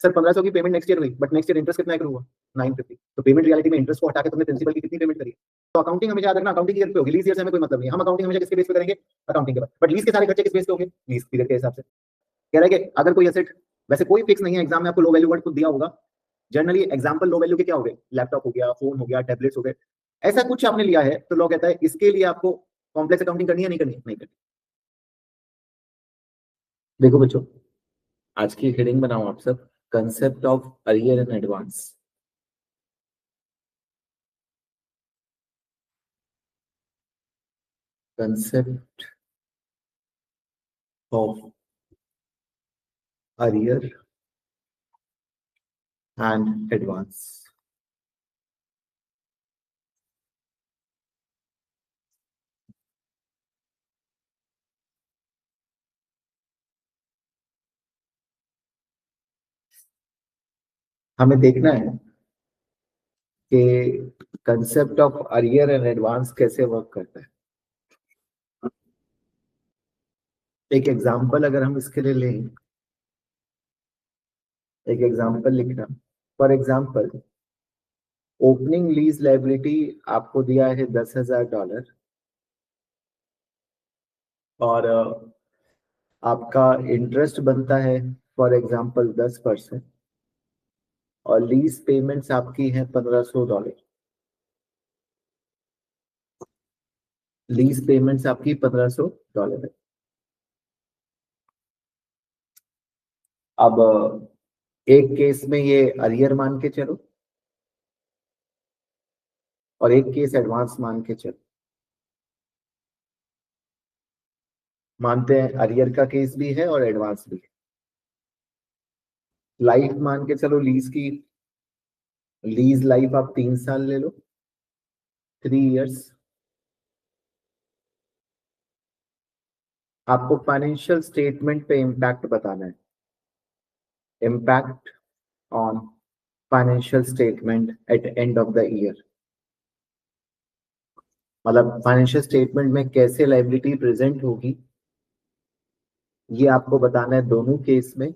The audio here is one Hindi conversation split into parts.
सर 1500 की पेमेंट नेक्स्ट ईयर हुई, बट नेक्स्ट ईयर इंटरेस्ट कितना हुआ 950। तो पेमेंट रियलिटी में इंटरेस्ट को हटा के तुमने प्रिंसिपल की कितनी पेमेंट करी। तो अकाउंटिंग हमें याद रखना, अकाउंटिंग ईयर पे होगी, लीज ईयर से हमें कोई मतलब नहीं है। हम अकाउंटिंग हमेशा किसके बेस पे करेंगे, अकाउंटिंग के बाद। बट लीज के सारे खर्चे किस बेस पे होंगे, लीज पीरियड के हिसाब से। कह रहे हैं कि अगर कोई एसेट, वैसे कोई फिक्स नहीं है, एग्जाम में आपको लो वैल्यू वर्ड खुद दिया होगा। जनरली एग्जांपल लो वैल्यू के क्या हो गए, लैपटॉप हो गया, फोन हो गया, टैबलेट्स हो गए, ऐसा कुछ आपने लिया है तो लॉ कहता है इसके लिए आपको कॉम्प्लेक्स अकाउंटिंग करनी है, नहीं करनी, नहीं करनी। देखो बच्चों, आज की हेडिंग बनाओ आप सब, concept of arrear and advance. Concept of arrear and advance. हमें देखना है कि concept of arrear and advance कैसे वर्क करता है। एक एग्जांपल अगर हम इसके लिए लें, एक एग्जांपल लिखना। For example, opening lease liability आपको दिया है $10,000 और आपका इंटरेस्ट बनता है फॉर एग्जांपल 10% और लीज पेमेंट्स आपकी है $1,500। लीज पेमेंट्स आपकी $1,500 है। अब एक केस में ये अरियर मान के चलो और एक केस एडवांस मान के चलो। मानते हैं अरियर का केस भी है और एडवांस भी है। लाइफ मान के चलो, लीज की लीज लाइफ आप 3 साल ले लो, 3 इयर्स। आपको फाइनेंशियल स्टेटमेंट पे इम्पैक्ट बताना है, impact on financial statement eight end of the year. मतलब फाइनेंशियल स्टेटमेंट में कैसे लायबिलिटी प्रेजेंट होगी ये आपको बताना है दोनों केस में।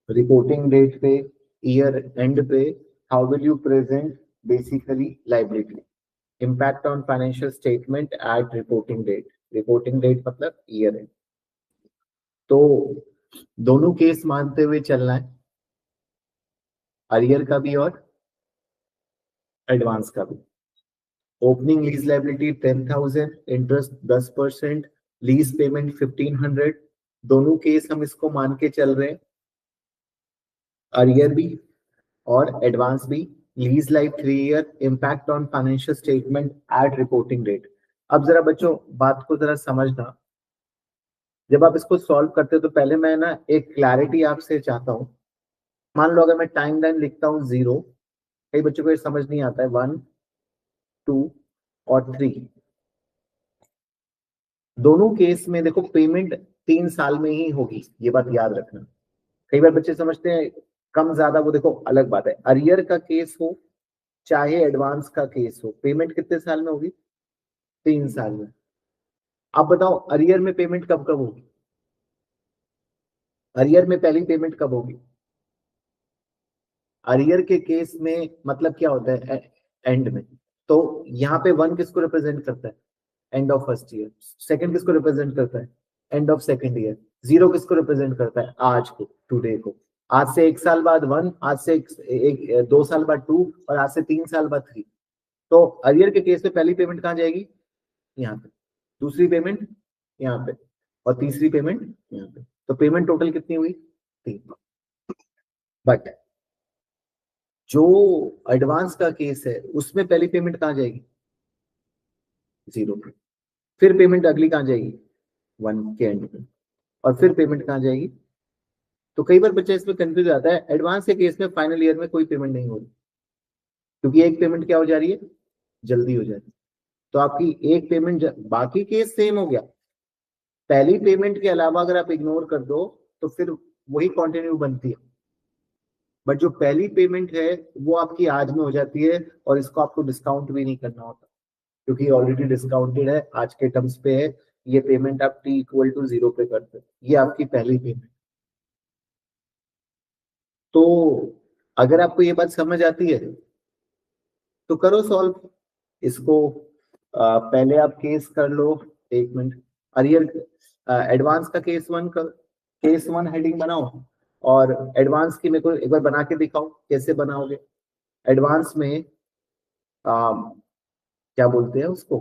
रिपोर्टिंग डेट पे, ईयर एंड पे, how will you present basically liability. Impact on financial statement at reporting date, reporting date मतलब ईयर एंड। तो दोनों केस मानते हुए चलना है, अरियर का भी और एडवांस का भी। Opening lease liability 10,000, interest 10%, lease payment 1,500। दोनों केस हम इसको मान के चल रहे हैं, अरियर भी और एडवांस भी। Lease life 3 year, impact on financial statement at reporting date. अब जरा बच्चों बात को जरा समझना, जब आप इसको सॉल्व करते हो तो पहले मैं ना एक क्लैरिटी आपसे चाहता हूं। मान लो अगर मैं टाइम लाइन लिखता हूँ 0, कई बच्चों को ये समझ नहीं आता है, 1, 2 और 3। दोनों केस में देखो पेमेंट 3 साल में ही होगी, ये बात याद रखना। कई बार बच्चे समझते हैं कम ज्यादा, वो देखो अलग बात है। अरियर का केस हो चाहे एडवांस का केस हो, पेमेंट कितने साल में होगी, 3 साल में। अब बताओ अरियर में पेमेंट कब कब होगी, अरियर में पहली पेमेंट कब होगी। अरियर के केस में मतलब क्या होता है, एंड में। तो यहाँ पे 1 किसको रिप्रेजेंट करता है, end of first year. Second किसको रिप्रेजेंट करता है, एंड ऑफ सेकंड ईयर। 0 किसको रिप्रेजेंट करता है, आज को, टुडे को। आज से 1 साल बाद 1, आज से 2 साल बाद 2 और आज से 3 साल बाद 3। तो अरियर के केस में पहली पेमेंट कहाँ जाएगी, यहाँ पे। दूसरी पेमेंट यहाँ पे और तीसरी पेमेंट यहाँ पे। तो पेमेंट टोटल कितनी हुई, 3। बट जो एडवांस का केस है उसमें पहली पेमेंट कहाँ जाएगी, 0 पे। फिर पेमेंट अगली कहाँ जाएगी, 1 के एंड पे। और फिर पेमेंट कहाँ जाएगी। तो कई बार बच्चा इसमें कंफ्यूज आता है, एडवांस के केस में फाइनल ईयर में कोई पेमेंट नहीं हो रही, क्योंकि एक पेमेंट क्या हो जा रही है, जल्दी हो जा रही है। तो आपकी एक पेमेंट, बाकी केस सेम हो गया। पहली पेमेंट के अलावा अगर आप इग्नोर कर दो तो फिर वही कंटिन्यू बनती है। बट जो पहली पेमेंट है वो आपकी आज में हो जाती है और इसको आपको डिस्काउंट भी नहीं करना होता, क्योंकि ऑलरेडी डिस्काउंटेड है, आज के टर्म्स पे है। ये पेमेंट आप t = 0 पे करते हो, ये आपकी पहली पेमेंट। तो अगर आपको ये बात समझ आती है तो करो सॉल्व इसको। पहले आप केस कर लो, 1 मिनट। अरियर एडवांस का केस वन हेडिंग बनाओ, और एडवांस की मेरे को एक बार बना के दिखाओ कैसे बनाओगे। एडवांस में क्या बोलते हैं उसको,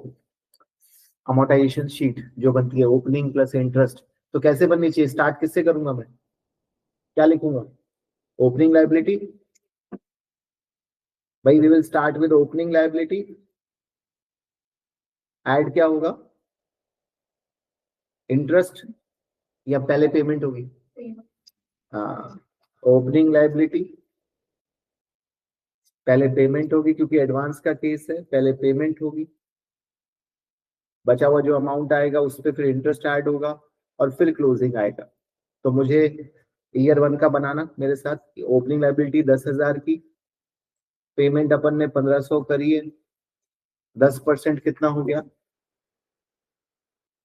अमोर्टाइजेशन शीट जो बनती है, ओपनिंग प्लस इंटरेस्ट। तो कैसे बननी चाहिए, स्टार्ट किससे करूंगा मैं, क्या लिखूंगा, ओपनिंग लायबिलिटी। भाई we will start with opening liability, add क्या होगा, इंटरेस्ट या पहले पेमेंट होगी, हाँ ओपनिंग लायबिलिटी पहले पेमेंट होगी, क्योंकि एडवांस का केस है, पहले पेमेंट होगी, बचा हुआ जो अमाउंट आएगा उस पर फिर इंटरेस्ट ऐड होगा, और फिर क्लोजिंग आएगा। तो मुझे ईयर 1 का बनाना मेरे साथ, ओपनिंग लायबिलिटी 10,000 की, पेमेंट अपन ने 1500 करी है, 10% कितना हो गया,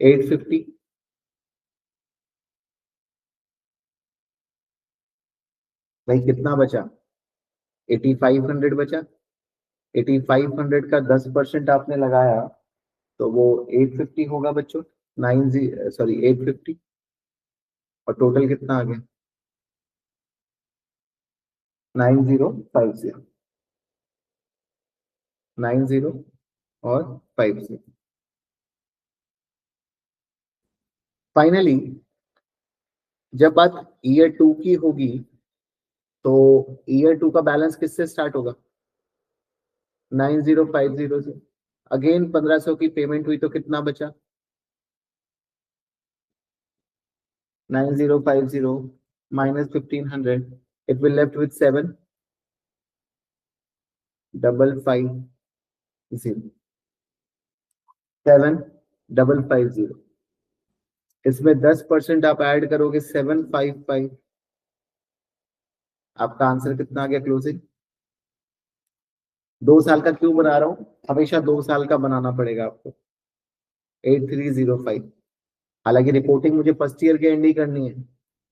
850। भाई कितना बचा, 8500 बचा। 8500 का 10% आपने लगाया तो वो 850 होगा बच्चों, 850। और टोटल कितना आ गया, 9050, 90 और 50। फाइनली जब बात ईयर 2 की होगी तो ईयर 2 का बैलेंस किससे स्टार्ट होगा, 9050 से। अगेन 1500 की पेमेंट हुई तो कितना बचा, 9050 minus 1500, it will left with 7,550, 7,550। इसमें 10% आप ऐड करोगे 755, आपका आंसर कितना आ गया क्लोजिंग। 2 साल का क्यों बना रहा हूं, हमेशा 2 साल का बनाना पड़ेगा आपको, 8305। हालांकि रिपोर्टिंग मुझे फर्स्ट ईयर के एंड ही करनी है,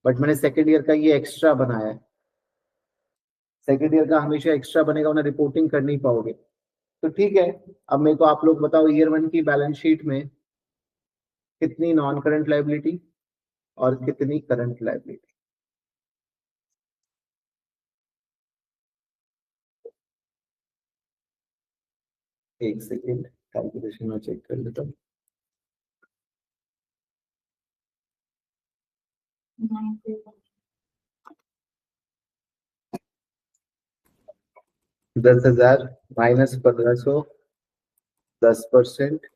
बट मैंने सेकेंड ईयर का ये एक्स्ट्रा बनाया है। सेकेंड ईयर का हमेशा एक्स्ट्रा बनेगा, उन्हें रिपोर्टिंग कर नहीं पाओगे। तो ठीक है, अब मेरे को आप लोग बताओ ईयर 1 की बैलेंस शीट में कितनी नॉन करंट लायबिलिटी और कितनी करंट लायबिलिटी। एक सेकेंड कैलकुलेशन में चेक कर लेता हूँ। 10,000 माइनस 1500, 10%,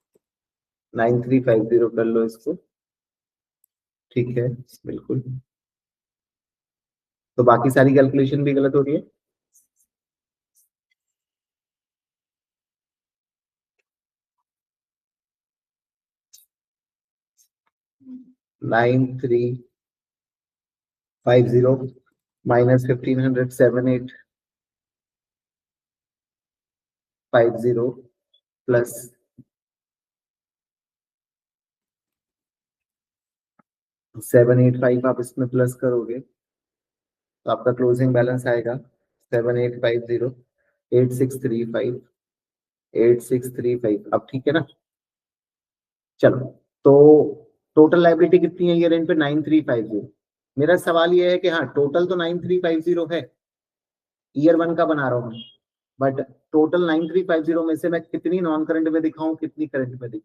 9350 कर लो इसको, ठीक है बिल्कुल। तो बाकी सारी कैलकुलेशन भी गलत हो रही है, नाइन थ्री 50 माइनस 1500, 7850 प्लस 785 आप इसमें प्लस करोगे तो आपका क्लोजिंग बैलेंस आएगा 7850, 8635, 8635। अब ठीक है ना, चलो। तो टोटल लायबिलिटी कितनी है ईयर एंड पे, 9350। मेरा सवाल ये है कि हाँ टोटल तो 9350 है, ईयर 1 का बना रहा हूँ मैं, बट टोटल 9350 में से मैं कितनी नॉन करंट में दिखाऊं कितनी करंट में दिखाऊं,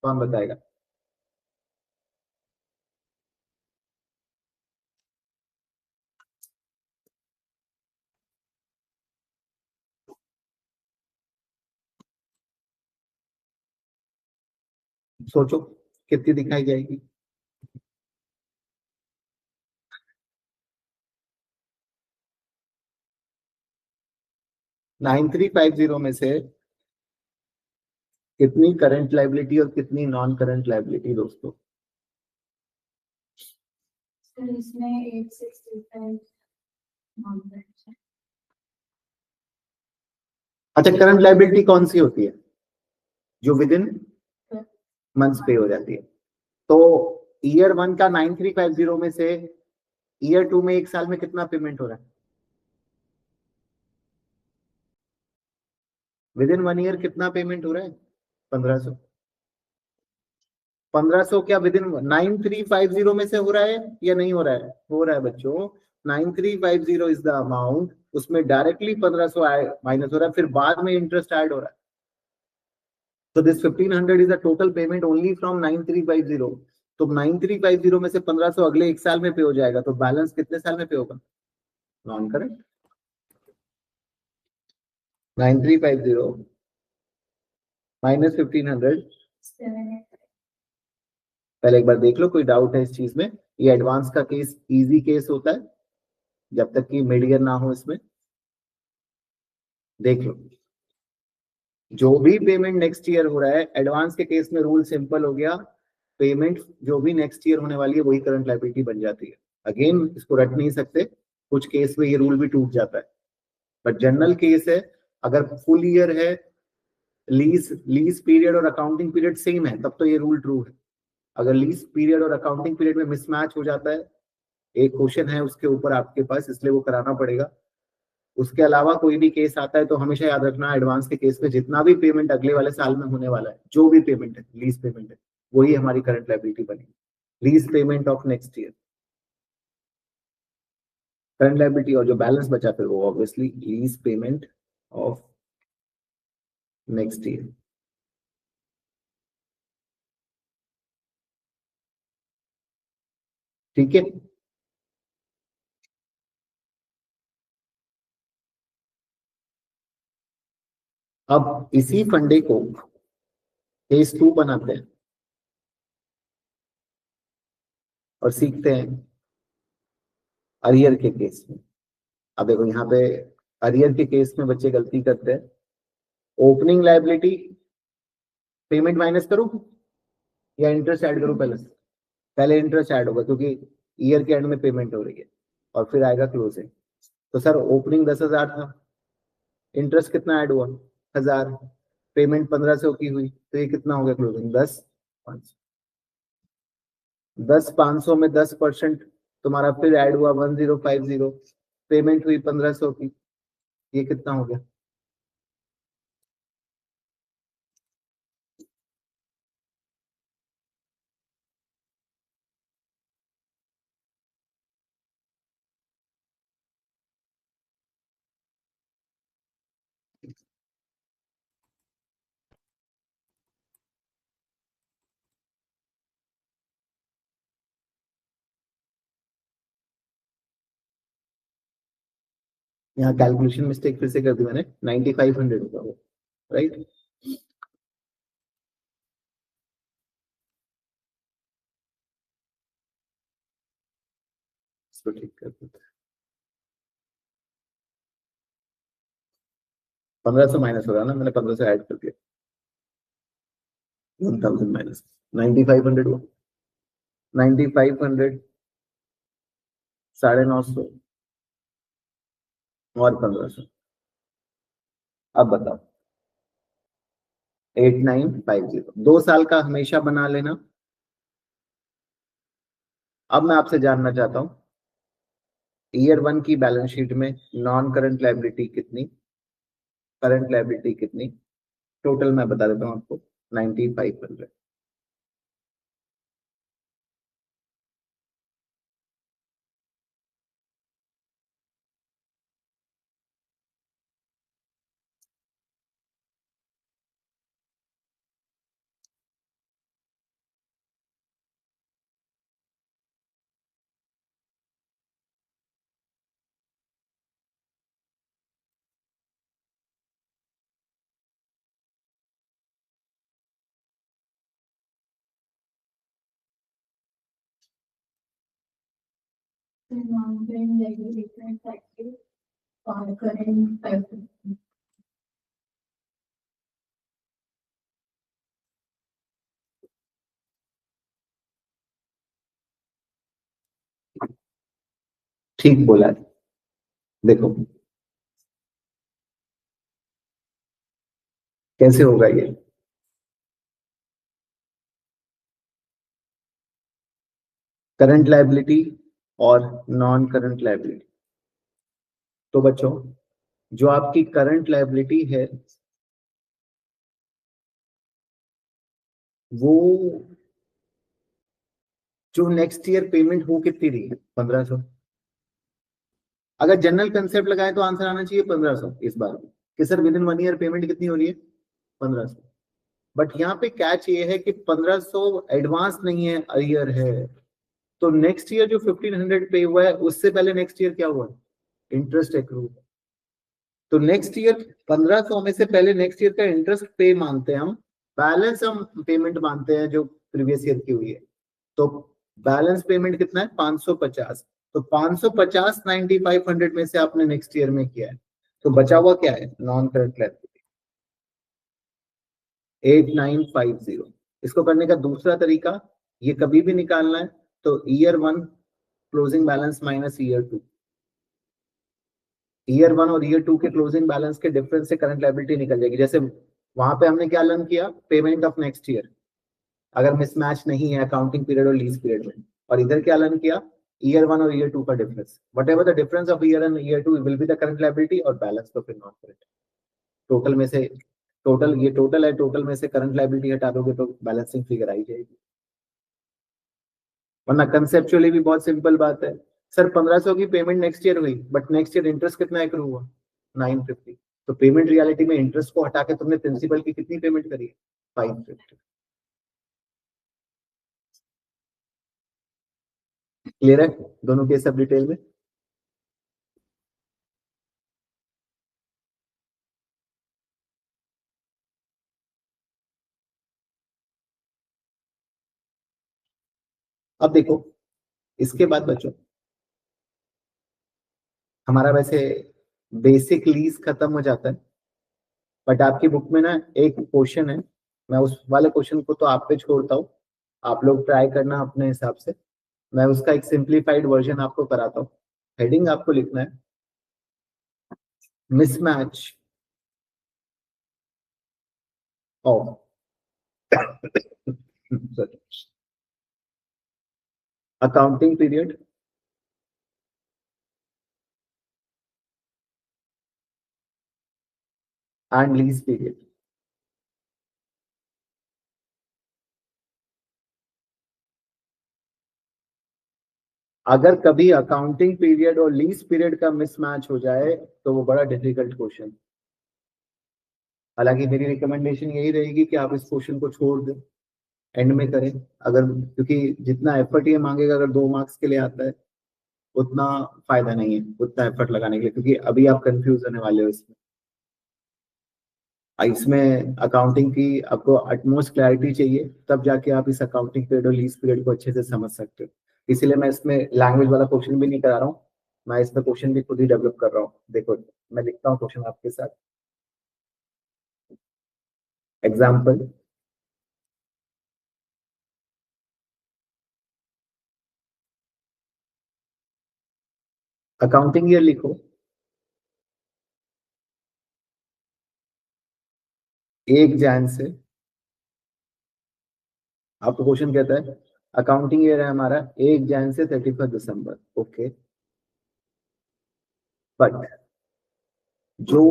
कौन बताएगा। सोचो कितनी दिखाई जाएगी। 9350 में से कितनी करंट लायबिलिटी और कितनी नॉन करंट लायबिलिटी दोस्तों। इसमें 865 अच्छा, करंट लायबिलिटी कौन सी होती है, जो विद इन मंथ्स पे हो जाती है। तो ईयर 1 का 9350 में से ईयर 2 में एक साल में कितना पेमेंट हो रहा है? विद इन 1 ईयर कितना पेमेंट हो रहा है? 1500। 1500 क्या विद इन 9350 में से हो रहा है या नहीं हो रहा है? हो रहा है बच्चों। 9350 इज द अमाउंट, उसमें डायरेक्टली 1500 माइनस हो रहा है, फिर बाद में इंटरेस्ट ऐड हो रहा है। तो this 1500 is the total payment only from 9350। तो 9350 में से 1500 अगले एक साल में पे हो जाएगा, तो बैलेंस कितने साल में पे होगा? Non correct. 9350 माइनस 1500। 7. पहले एक बार देख लो, कोई डाउट है इस चीज में? ये एडवांस का केस इजी केस होता है जब तक कि मिड ईयर ना हो। इसमें देख लो, जो भी पेमेंट नेक्स्ट ईयर हो रहा है, एडवांस के केस में रूल सिंपल हो गया, पेमेंट जो भी नेक्स्ट ईयर होने वाली है वही करंट लायबिलिटी बन जाती है। अगेन इसको रट नहीं सकते, कुछ केस में ये रूल भी टूट जाता है, बट जनरल केस है। अगर फुल ईयर है, लीज लीज पीरियड और अकाउंटिंग पीरियड सेम है, तब तो ये रूल ट्रू है। अगर लीज पीरियड और अकाउंटिंग पीरियड में मिसमैच हो जाता है, एक क्वेश्चन है उसके ऊपर आपके पास, इसलिए वो कराना पड़ेगा। उसके अलावा कोई भी केस आता है तो हमेशा याद रखना, एडवांस के केस में जितना भी पेमेंट अगले वाले साल में होने वाला है, जो भी पेमेंट है, लीज पेमेंट है, वही हमारी करंट लायबिलिटी बनेगी। Lease payment of next year current liability, और जो बैलेंस बचा फिर वो obviously lease payment of next year. ठीक है। अब इसी फंडे को केस 2 बनाते हैं और सीखते हैं अरियर के केस में। अब देखो यहाँ पे अरियर के केस में बच्चे गलती करते हैं। ओपनिंग लायबिलिटी पेमेंट माइनस करूं या इंटरेस्ट ऐड करूं? पहले पहले इंटरेस्ट ऐड होगा क्योंकि ईयर के एंड में पेमेंट हो रही है, और फिर आएगा क्लोजिंग। तो सर ओपनिंग 10,000 था, इंटरेस्ट कितना ऐड हुआ? 1000। पेमेंट 1500 की हुई, तो ये कितना हो गया क्लोजिंग? 10,500। 10,500 में 10% तुम्हारा फिर ऐड हुआ 1050। पेमेंट हुई 1500 की, ये कितना हो गया? यहाँ कैलकुलेशन मिस्टेक फिर से कर दी मैंने, 9500 होगा वो, राइट। इसको ठीक कर देते हैं। 1500 माइनस हो रहा है ना, मैंने 1500 ऐड कर दिया, 1000 माइनस 9500 हुआ। 9500 950 और 1500। अब बताओ 8950, 2 साल का हमेशा बना लेना। अब मैं आपसे जानना चाहता हूँ, ईयर 1 की बैलेंस शीट में नॉन करंट लायबिलिटी कितनी, करंट लायबिलिटी कितनी? टोटल मैं बता देता हूँ आपको, 9500। Non-current liability factor or current liability. ठीक बोला है। देखो कैसे होगा ये। करंट लायबिलिटी और नॉन करंट लायबिलिटी। तो बच्चों जो आपकी करंट लायबिलिटी है वो जो नेक्स्ट ईयर पेमेंट हो कितनी रही है, 1500। अगर जनरल कंसेप्ट लगाए तो आंसर आना चाहिए 1500 इस बार कि sir with in 1 year payment कितनी हो रही है, 1500। बट यहाँ पे कैच ये है कि 1500 एडवांस नहीं है, अरियर है। तो नेक्स्ट ईयर जो 1500 पे हुआ है उससे पहले नेक्स्ट ईयर क्या हुआ, इंटरेस्ट एक्रू। तो नेक्स्ट ईयर 1500 में से पहले नेक्स्ट ईयर का इंटरेस्ट पे मानते हैं हम, बैलेंस हम पेमेंट मानते हैं जो प्रीवियस ईयर की हुई है। तो बैलेंस पेमेंट कितना है, 550। तो 550 9500 में से आपने नेक्स्ट ईयर में किया है, तो बचा हुआ क्या है, नॉन करंट लायबिलिटी 8950। इसको करने का दूसरा तरीका, ये कभी भी निकालना है तो year 1 closing balance minus year 1 और ईयर 2 के क्लोजिंग बैलेंस के डिफरेंस से करंट लायबिलिटी निकल जाएगी। जैसे वहां पे हमने क्या लर्न किया, पेमेंट ऑफ नेक्स्ट ईयर अगर मिसमैच नहीं है अकाउंटिंग पीरियड और लीज पीरियड में, और इधर क्या लर्न किया, ईयर 1 और ईयर 2 का difference, what ever the difference of year and year 2 will be the current liability, और बैलेंस तो फिर नॉन करंट। टोटल में से ये टोटल है, टोटल में से करंट लायबिलिटी हटा दोगे तो बैलेंसिंग फिगर आई जाएगी। वरना कंसेप्चुअली भी बहुत सिंपल बात है, सर 1500 की पेमेंट नेक्स्ट ईयर हुई बट नेक्स्ट ईयर इंटरेस्ट कितना एक्रू हुआ, 950। तो पेमेंट रियलिटी में इंटरेस्ट को हटा के तुमने प्रिंसिपल की कितनी पेमेंट करी है, 550। क्लियर है दोनों केस सब डिटेल में। अब देखो इसके बाद बच्चों हमारा वैसे बेसिक लीज खत्म हो जाता है, बट आपकी बुक में ना एक क्वेश्चन है, मैं उस वाले क्वेश्चन को तो आप पे छोड़ता हूँ, आप लोग ट्राई करना अपने हिसाब से। मैं उसका एक सिंप्लीफाइड वर्जन आपको कराता हूँ। हेडिंग आपको लिखना है, mismatch of accounting period and lease period. अगर कभी अकाउंटिंग पीरियड और लीज पीरियड का मिसमैच हो जाए तो वो बड़ा डिफिकल्ट क्वेश्चन। हालांकि मेरी रिकमेंडेशन यही रहेगी कि आप इस क्वेश्चन को छोड़ दें, एंड में करें। अगर क्योंकि जितना एफर्ट ये मांगेगा अगर 2 मार्क्स के लिए आता है उतना फायदा नहीं है उतना एफर्ट लगाने के लिए, क्योंकि अभी आप कंफ्यूज होने वाले हो इसमें। इसमें अकाउंटिंग की आपको अटमोस्ट क्लैरिटी चाहिए, तब जाके आप इस अकाउंटिंग पीरियड और लीज पीरियड को अच्छे से समझ सकते हो। इसीलिए मैं इसमें लैंग्वेज वाला क्वेश्चन भी नहीं करा रहा हूँ, मैं इसमें क्वेश्चन भी खुद ही डेवलप कर रहा हूँ। देखो मैं लिखता हूँ क्वेश्चन आपके साथ, एग्जाम्पल। अकाउंटिंग ईयर लिखो 1 जन से, आपको क्वेश्चन कहता है अकाउंटिंग ईयर है हमारा 1 जन से 31 दिसंबर, ओके। बट जो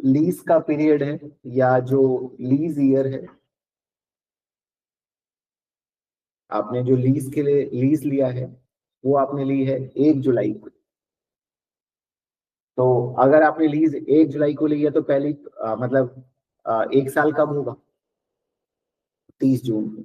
लीज का पीरियड है या जो लीज ईयर है, आपने जो लीज के लिए लीज लिया है वो आपने ली है 1 जुलाई को। तो अगर आपने लीज 1 जुलाई को ली है तो पहली मतलब 1 साल कब होगा, 30 जून को।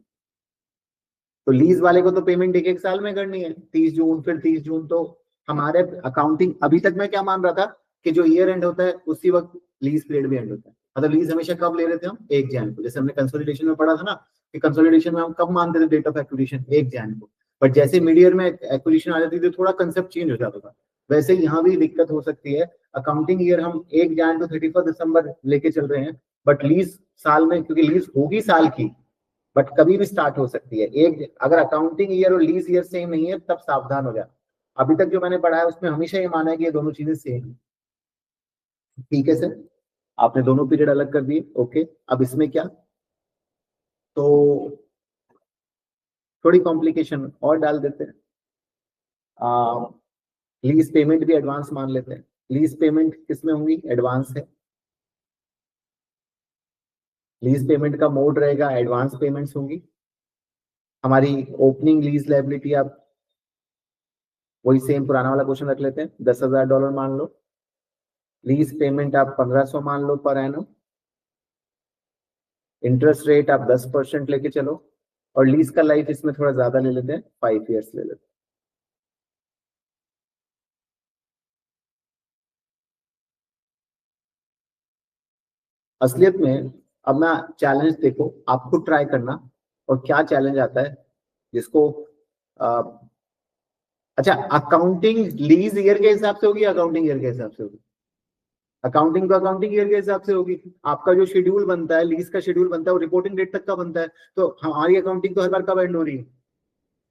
तो लीज वाले को तो पेमेंट एक एक साल में करनी है, 30 जून फिर 30 जून। तो हमारे अकाउंटिंग अभी तक मैं क्या मान रहा था कि जो ईयर एंड होता है उसी वक्त लीज पीरियड भी एंड होता है। मतलब लीज हमेशा कब ले रहे थे हम, 1 जन को। जैसे हमने कंसोलिडेशन में पढ़ा था ना कि कंसोलिडेशन में हम कब मानते थे डेट ऑफ एक्विजिशन, 1 जन को। बट जैसे मिड ईयर में एक्विजिशन आ जाती थी थोड़ा कंसेप्ट चेंज हो जाता था। वैसे ही यहाँ भी दिक्कत हो सकती है, अकाउंटिंग ईयर हम 1 जन to 31 दिसंबर लेके चल रहे हैं, बट लीज साल में, क्योंकि लीज होगी साल की बट कभी भी स्टार्ट हो सकती है। एक अगर अकाउंटिंग ईयर और लीज ईयर सेम नहीं है तब सावधान हो जाना। अभी तक जो मैंने पढ़ा है उसमें हमेशा ये माना है कि ये दोनों चीजें सेम है। ठीक है सर, आपने दोनों पीरियड अलग कर दिए, ओके। अब इसमें क्या, तो थोड़ी कॉम्प्लिकेशन और डाल देते हैं। लीज पेमेंट भी एडवांस मान लेते हैं। लीज पेमेंट किस में होंगी, एडवांस है। लीज पेमेंट का मोड रहेगा एडवांस पेमेंट्स होंगी। हमारी ओपनिंग लीज लायबिलिटी आप वही सेम पुराना वाला क्वेश्चन रख लेते हैं, $10,000 मान लो। लीज पेमेंट आप 1500 मान लो पर एनम। इंटरेस्ट रेट आप 10% लेके चलो, और लीज का लाइफ इसमें थोड़ा ज्यादा ले लेते हैं, 5 ईयर्स ले लेते हैं। असलियत में अब मैं चैलेंज, देखो आप खुद ट्राई करना और क्या चैलेंज आता है जिसको अच्छा, अकाउंटिंग लीज ईयर के हिसाब से होगी, अकाउंटिंग ईयर के हिसाब से होगी। अकाउंटिंग तो अकाउंटिंग ईयर के हिसाब से होगी। आपका जो शेड्यूल बनता है, लीज का शेड्यूल बनता है, वो रिपोर्टिंग डेट तक का बनता है। तो हमारी अकाउंटिंग तो हर बार कब एंड हो रही है,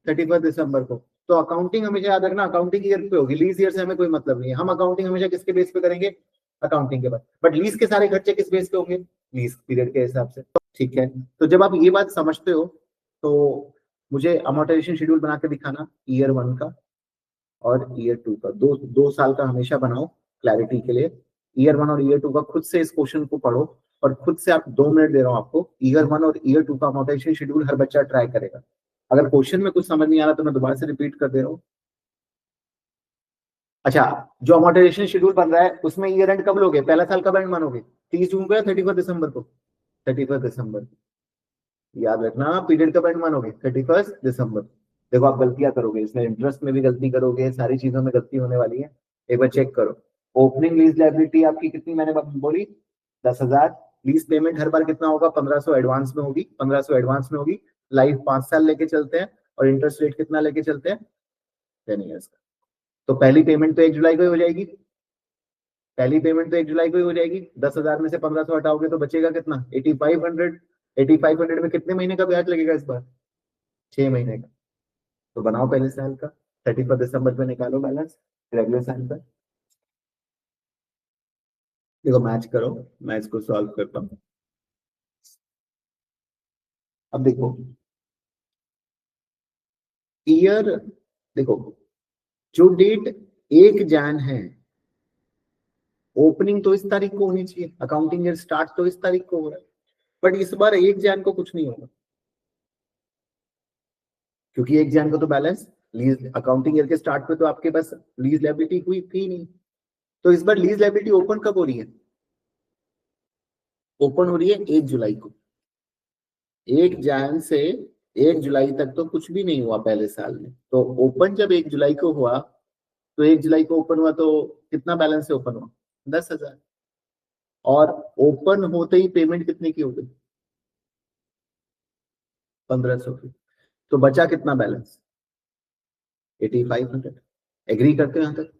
31 दिसंबर को। तो अकाउंटिंग हमेशा याद रखना अकाउंटिंग ईयर पे होगी, लीज ईयर से हमें कोई मतलब नहीं है। हम अकाउंटिंग हमेशा किसके बेस पे करेंगे, अकाउंटिंग के बाद। बट लीज के सारे खर्चे किस बेस पे होंगे, लीज पीरियड के हिसाब से। ठीक है, तो जब आप ये बात समझते हो तो मुझे अमोर्टाइजेशन शेड्यूल बना के दिखाना ईयर 1 का और ईयर 2 का। दो दो साल का हमेशा बनाओ क्लैरिटी के लिए। ईयर 1 और ईयर 2 का खुद से इस क्वेश्चन को पढ़ो, और खुद से आप 2 मिनट दे रहा हूं आपको, ईयर 1 और ईयर 2 का अमोर्टाइजेशन शेड्यूल हर बच्चा ट्राई करेगा। अगर क्वेश्चन में कुछ समझ नहीं आ रहा तो मैं दोबारा से रिपीट कर दे रहा हूँ। अच्छा, जो अमोर्टाइजेशन शेड्यूल बन रहा है उसमें ईयर एंड कब लोगे, पहला साल कब एंड मानोगे, 30 जून को या 31 दिसंबर को, 31 दिसंबर। याद रखना पीरियड कब एंड मानोगे, 31 दिसंबर। देखो आप गलतियां करोगे इसमें, इंटरेस्ट में भी गलती करोगे, सारी चीजों में गलती होने वाली है। एक बार चेक करो। ओपनिंग लीज लायबिलिटी आपकी कितनी मैंने बोली, 10,000। लीज पेमेंट हर बार कितना होगा, 1500 एडवांस में होगी, 1500 एडवांस में होगी। लाइफ 5 साल लेके चलते हैं, और इंटरेस्ट रेट कितना लेके चलते हैं, 10 ईयर्स का। तो पहली पेमेंट तो 1 जुलाई को ही हो जाएगी। पहली पेमेंट तो 1 जुलाई को ही हो जाएगी। 10,000 में से 1500 हटाओगे तो बचेगा कितना, 8500। 8500 में कितने महीने का ब्याज लगेगा इस बार, 6 महीने का। तो बनाओ पहले साल का, 31 दिसंबर पे निकालो बैलेंस रेगुलर साल का। देखो मैच करो, मैं इसको सॉल्व करता हूँ। अब देखो ईयर, देखो जो डेट 1 जैन है, ओपनिंग तो इस तारीख को होनी चाहिए, अकाउंटिंग ईयर स्टार्ट तो इस तारीख को हो रहा है। बट इस बार 1 जैन को कुछ नहीं होगा, क्योंकि 1 जैन को तो बैलेंस लीज अकाउंटिंग ईयर के स्टार्ट पे तो आपके पास लीज लायबिलिटी हुई थी नहीं। तो इस बार लीज लायबिलिटी ओपन कब हो रही है, ओपन हो रही है 1 जुलाई को। 1 जैन से 1 जुलाई तक तो कुछ भी नहीं हुआ पहले साल में। तो ओपन जब 1 जुलाई को हुआ, तो 1 जुलाई को ओपन हुआ तो कितना बैलेंस से ओपन हुआ, 10,000। और ओपन होते ही पेमेंट कितने की हो गई, 1500 की। तो बचा कितना बैलेंस, 8500। एग्री करते हो यहाँ तक।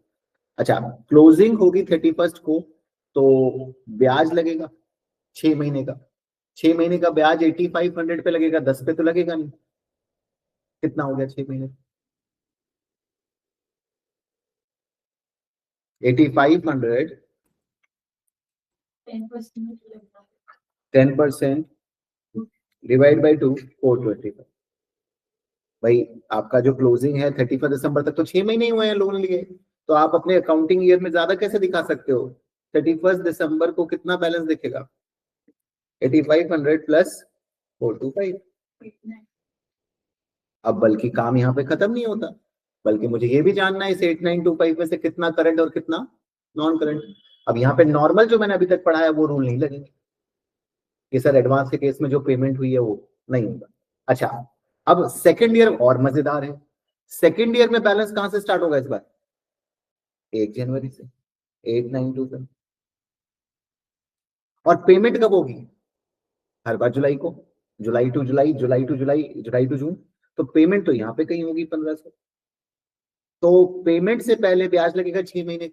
अच्छा, क्लोजिंग होगी 31 को, तो ब्याज लगेगा 6 महीने का। 6 महीने का ब्याज 8500 पे लगेगा, 10 पे तो लगेगा नहीं। कितना हो गया 6 महीने, 8500 10% 10% डिवाइड बाई 2, 425। भाई आपका जो क्लोजिंग है 31 दिसंबर तक तो 6 महीने ही हुए हैं लोन लिए। तो आप अपने अकाउंटिंग ईयर में ज्यादा कैसे दिखा सकते हो, 31 दिसंबर को कितना बैलेंस दिखेगा, 8500 प्लस 425। अब बल्कि काम यहाँ पे खत्म नहीं होता, बल्कि मुझे ये भी जानना है इस 8925 में से कितना करंट और कितना नॉन करंट। अब यहाँ पे नॉर्मल जो मैंने अभी तक पढ़ा है वो रूल नहीं लगेंगे कि सर एडवांस के केस में जो पेमेंट हुई है वो नहीं होगा। अच्छा, अब सेकेंड ईयर और मजेदार है। सेकेंड ईयर में बैलेंस कहां से स्टार्ट होगा इस बार, 1 जनवरी से, 8927। और पेमेंट कब होगी, हर बार जुलाई को, July to July, July to July, July to June. तो पेमेंट तो यहाँ पे कहीं होगी 1500। तो पेमेंट से पहले ब्याज लगेगा 6 महीने,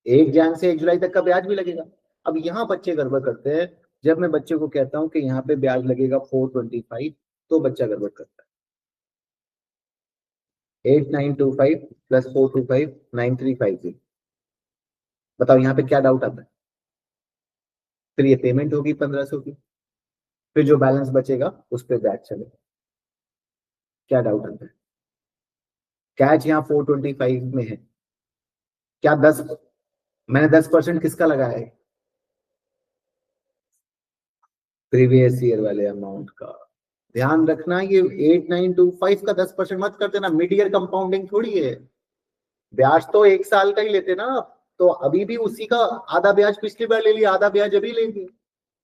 1 जैन से 1 जुलाई तक का ब्याज भी लगेगा। अब यहाँ बच्चे गड़बड़ करते हैं। जब मैं बच्चे को कहता हूँ कि यहाँ पे ब्याज लगेगा 425, तो बच्चा गड़बड़ करता है। 8925 प्लस 425, 9350। बताओ यहाँ पे क्या डाउट आता है। फिर ये पेमेंट होगी 1500 की, फिर जो बैलेंस बचेगा उस पर ब्याज चलेगा। क्या डाउट आता है, कैच यहाँ 425 में है। क्या 10, मैंने 10% किसका लगाया है? प्रीवियस ईयर वाले अमाउंट का। ध्यान रखना ये 8925 का 10% मत कर देना, मिड ईयर कंपाउंडिंग थोड़ी है। ब्याज तो एक साल का ही लेते ना आप, तो अभी भी उसी का आधा ब्याज पिछली बार ले लिया, आधा ब्याज अभी लेंगे।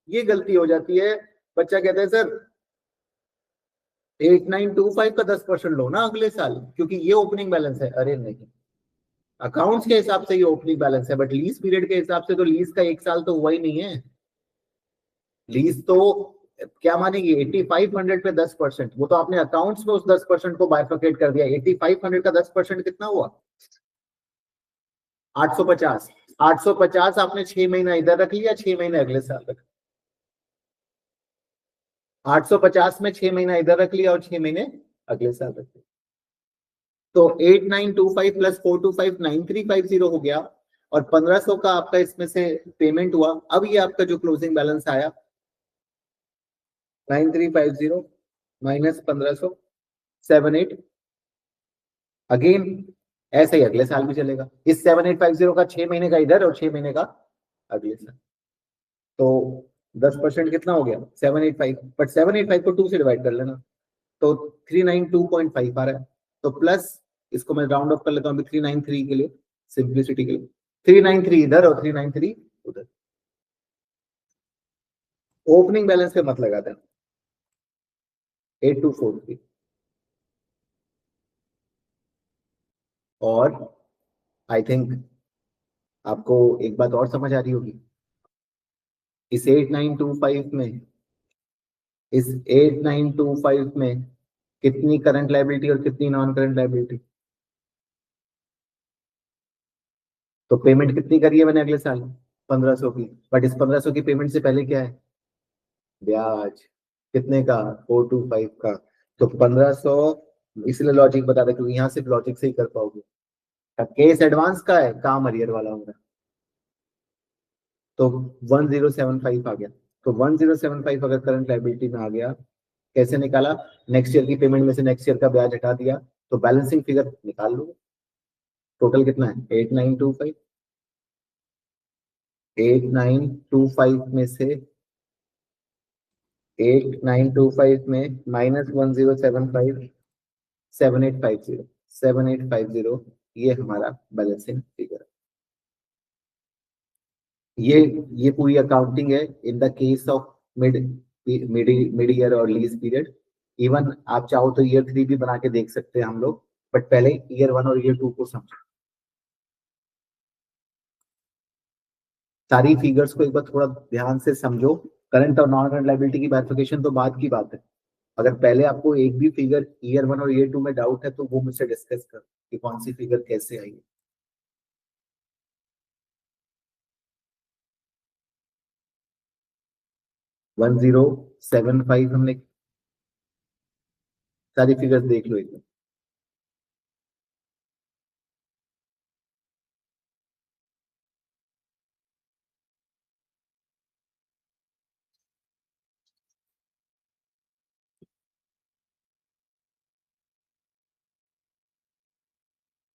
ये गलती हो जाती है। बच्चा कहता है सर 8925 का 10% लो ना अगले साल, क्योंकि ये ओपनिंग बैलेंस है। अरे नहीं, अकाउंट्स के हिसाब से ये ओपनिंग बैलेंस है, बट लीज पीरियड के हिसाब से तो लीज का एक साल तो हुआ ही नहीं है। लीज तो क्या मानेगी 8500 पे 10%, वो तो आपने अकाउंट्स में उस 10% को बाइफरकेट कर दिया। 8500 का 10% कितना हुआ? 850। 850 आपने 6 महीना इधर रख लिया, 6 महीने अगले साल रख। 850 में 6 महीना इधर रख लिया और 6 महीने अगले साल रख लिया। तो 8925 प्लस 425 9350 हो गया, और 1500 का आपका इसमें से पेमेंट हुआ। अब ये आपका जो क्लोजिंग बैलेंस आया 9350 माइनस 1500 78। अगेन ऐसे ही अगले साल भी चलेगा। इस 7850 का 6 महीने का इधर और 6 महीने का अगले साल। तो 10% कितना हो गया? 785, बट 785 को 2 से डिवाइड कर लेना, तो 392.5 आ रहा है। तो प्लस, इसको मैं राउंड ऑफ कर लेता हूँ अभी 393 के लिए, सिंप्लिसिटी के लिए। 393 इधर और 393 उधर। ओपनिंग बैलेंस पे मत लगा देना 8243। और आई थिंक आपको एक बात और समझ आ रही होगी, इस 8925 में, इस 8925 में कितनी करंट लायबिलिटी और कितनी नॉन करंट लायबिलिटी? तो पेमेंट कितनी करी है मैंने अगले साल? 1500 की। बट इस 1500 की पेमेंट से पहले क्या है? ब्याज। कितने का? 425 का। तो 1500, इसलिए लॉजिक बता रहा क्योंकि यहाँ सिर्फ लॉजिक से ही कर पाओगे। केस एडवांस का है, काम अरियर वाला होगा। तो 1075 आ गया। तो 1075 अगर करंट लायबिलिटी में आ गया, कैसे निकाला? नेक्स्ट ईयर की पेमेंट में से नेक्स्ट ईयर का ब्याज हटा दिया, तो बैलेंसिंग फिगर निकाल लो। टोटल कितना है? 8925। 8925 में से 8925 में माइनस 1075, 7850, 7850, ये हमारा बैलेंसिंग फिगर। ये पूरी अकाउंटिंग है in the case of mid mid year और लीज पीरियड। इवन आप चाहो तो ईयर 3 भी बना के देख सकते हैं हम लोग, बट पहले ईयर 1 और ईयर 2 को समझो। सारी फिगर्स को एक बार थोड़ा ध्यान से समझो। करंट और नॉन करंट लायबिलिटी की बाइफरकेशन तो बाद की बात है। अगर पहले आपको एक भी फिगर ईयर 1 और ईयर 2 में डाउट है तो वो मुझसे डिस्कस कर कि कौन सी फिगर कैसे आई। 1075 हमने, सारी फिगर्स देख लो एक बार।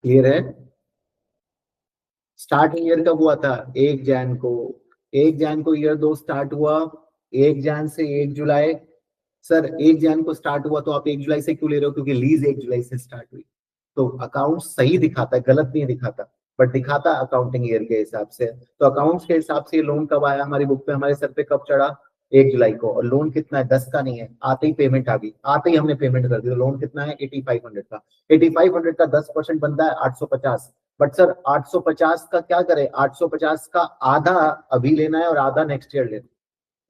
क्लियर है? स्टार्ट ईयर कब हुआ था? 1 जैन को। 1 जैन को ईयर 2 स्टार्ट हुआ। 1 जैन से 1 जुलाई। सर 1 जैन को स्टार्ट हुआ तो आप 1 जुलाई से क्यों ले रहे हो? क्योंकि लीज 1 जुलाई से स्टार्ट हुई। तो अकाउंट सही दिखाता है, गलत नहीं दिखाता, बट दिखाता अकाउंटिंग ईयर के हिसाब से। तो अकाउंट्स के हिसाब से लोन कब आया हमारी बुक पे, हमारे सर पे कब चढ़ा? 1 जुलाई को। और लोन कितना है? 10 का नहीं है, आते ही पेमेंट आ गई, आते ही हमने पेमेंट कर दी। तो लोन कितना है? 8500 का। 8500 का 10% बनता है 850। बट सर 850 का क्या करें? 850 का आधा अभी लेना है और आधा नेक्स्ट ईयर लेना है,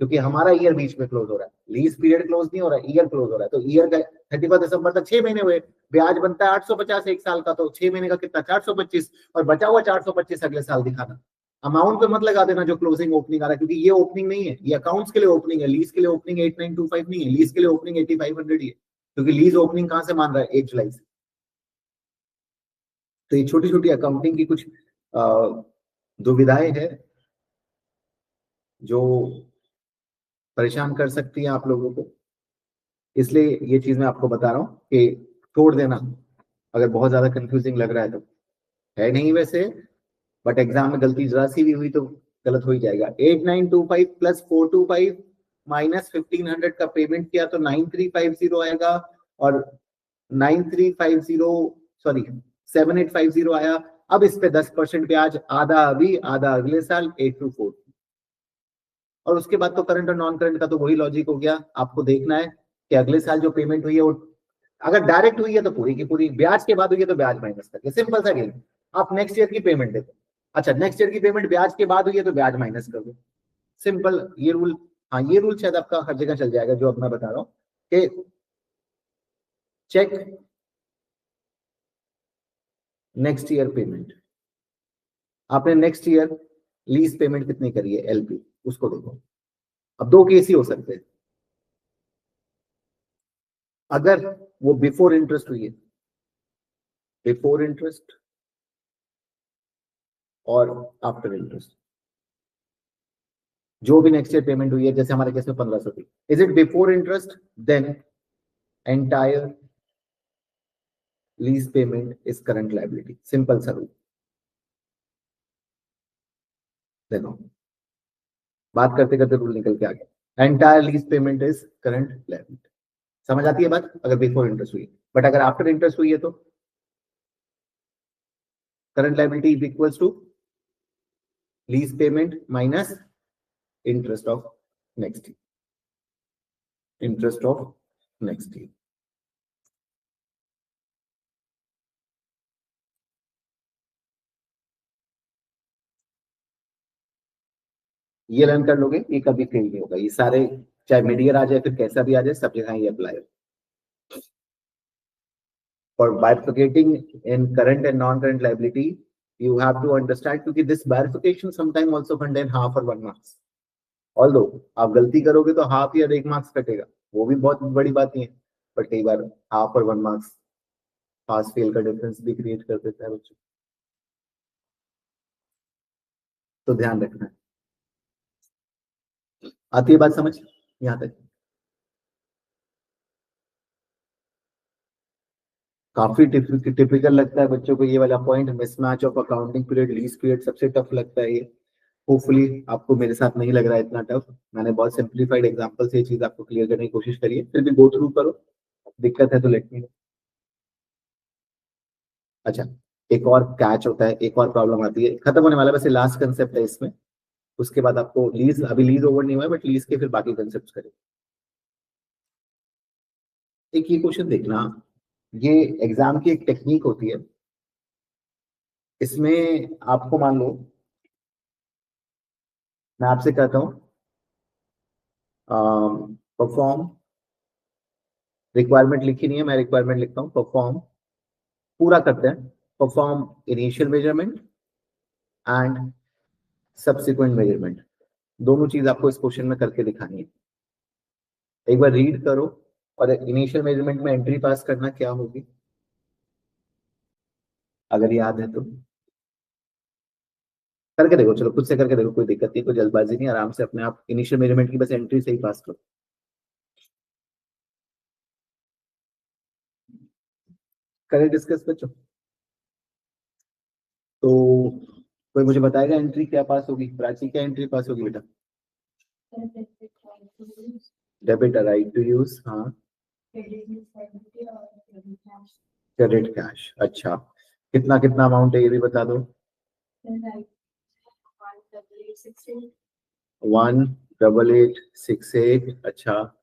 क्योंकि हमारा ईयर बीच में क्लोज हो रहा है, लीज पीरियड क्लोज नहीं हो रहा है, ईयर क्लोज हो रहा है। तो ईयर का 31 दिसंबर तक 6 महीने हुए, ब्याज बनता है 850 एक साल का, तो 6 महीने का कितना? 425, और बचा हुआ 425 अगले साल दिखाना। अमाउंट पे मत लगा देना जो क्लोजिंग ओपनिंग आ रहा है, क्योंकि ये ओपनिंग नहीं है, ये अकाउंट्स के लिए ओपनिंग है। लीज के लिए ओपनिंग 8925 नहीं है, लीज के लिए ओपनिंग 8500 ही है, क्योंकि लीज ओपनिंग कहां से मान रहा है? 1 जुलाई से। तो ये छोटी छोटी अकाउंटिंग की कुछ दुविधाएं हैं जो परेशान कर सकती हैं आप लोगों को। इसलिए ये चीज मैं आपको बता रहा हूँ कि छोड़ देना, अगर बहुत ज्यादा कंफ्यूजिंग लग रहा है तो। है नहीं वैसे, बट एग्जाम में गलती जरा सी भी हुई तो गलत हो ही जाएगा। 8925 प्लस 425 माइनस 1500 का पेमेंट किया तो 9350 आएगा, और 9350 सॉरी 7850 आया। अब इस पे 10% ब्याज, आधा अभी आधा अगले साल, 824। और उसके बाद तो करंट और नॉन करंट का तो वही लॉजिक हो गया, आपको देखना है कि अगले साल जो पेमेंट हुई है वो अगर डायरेक्ट हुई है तो पूरी की पूरी, ब्याज के बाद हुई है तो ब्याज माइनस करके, सिंपल सा गेम। आप नेक्स्ट ईयर की पेमेंट देखो, अच्छा नेक्स्ट ईयर की पेमेंट ब्याज के बाद हुई है तो ब्याज माइनस कर दो, सिंपल ये रूल। हाँ ये रूल शायद आपका हर जगह चल जाएगा जो अब मैं बता रहा हूँ कि चेक नेक्स्ट ईयर पेमेंट, आपने नेक्स्ट ईयर लीज पेमेंट कितनी करी है एलपी, उसको देखो। अब दो केस ही हो सकते हैं, अगर वो बिफोर इंटरेस्ट हुई है, बिफोर इंटरेस्ट और आफ्टर इंटरेस्ट, जो भी नेक्स्ट ईयर पेमेंट हुई है, जैसे हमारे केस में 1500 थी, is it before interest, then entire lease payment is current liability, simple सा रूल। देखो बात करते करते रूल निकल के आ गया, entire lease payment is current liability. समझ आती है बात, अगर बिफोर इंटरेस्ट हुई, बट अगर आफ्टर इंटरेस्ट हुई है तो current liability is equals to lease payment minus interest of next year, interest of next year. ये लर्न कर लोगे, ये कभी फेल नहीं होगा, ये सारे चाहे मिड ईयर आ जाए फिर कैसा भी आ जाए, सब जगह ये अप्लाई है। For bifurcating in current and non-current liability, you have to understand क्योंकि this bifurcation sometimes also contain half or 1 marks. Although आप गलती करोगे तो हाफ या 1 मार्क्स कटेगा, वो भी बहुत बड़ी बात नहीं है, बट कई बार हाफ और 1 मार्क्स पास फेल का डिफरेंस भी क्रिएट कर देता है बच्चों, तो ध्यान रखना है। आती है बात समझ यहाँ तक? काफी टिपिकल लगता है बच्चों को ये वाला point, mismatch of accounting period lease period सबसे टफ लगता है ये। होपफुली आपको मेरे साथ नहीं लग रहा है इतना टफ, मैंने बहुत सिंप्लीफाइड एग्जांपल से ये चीज आपको क्लियर करने की कोशिश करी है, फिर भी गो थ्रू करो, दिक्कत है तो लेट मी नो। अच्छा, एक और कैच होता है, एक और प्रॉब्लम आती है, खत्म होने वाला वैसे लास्ट कंसेप्ट है इसमें, उसके बाद आपको लीज, अभी लीज ओवर नहीं हुआ है बट लीज के फिर बाकी कंसेप्ट करें। एक ये क्वेश्चन देखना, ये एग्जाम की एक टेक्निक होती है, इसमें आपको मान लो मैं आपसे कहता हूँ परफॉर्म, रिक्वायरमेंट लिखी नहीं है, मैं रिक्वायरमेंट लिखता हूँ, परफॉर्म, पूरा करते हैं, perform initial measurement and subsequent measurement, दोनों चीज आपको इस क्वेश्चन में करके दिखानी है। एक बार रीड करो, और इनिशियल मेजरमेंट में एंट्री पास करना क्या होगी, अगर याद है तो करके देखो, चलो खुद से करके देखो, कोई दिक्कत नहीं, कोई जल्दबाजी नहीं, आराम से अपने आप इनिशियल मेजरमेंट की बस एंट्री से ही पास करो। करें डिस्कस बच्चों? तो कोई मुझे बताएगा एंट्री क्या पास होगी, प्राची क्या एंट्री पास होगी बेटा? डेबिट राइट टू यूज, हाँ, क्रेडिट कैश, अच्छा कितना कितना अमाउंट है ये भी बता दो। 18868, अच्छा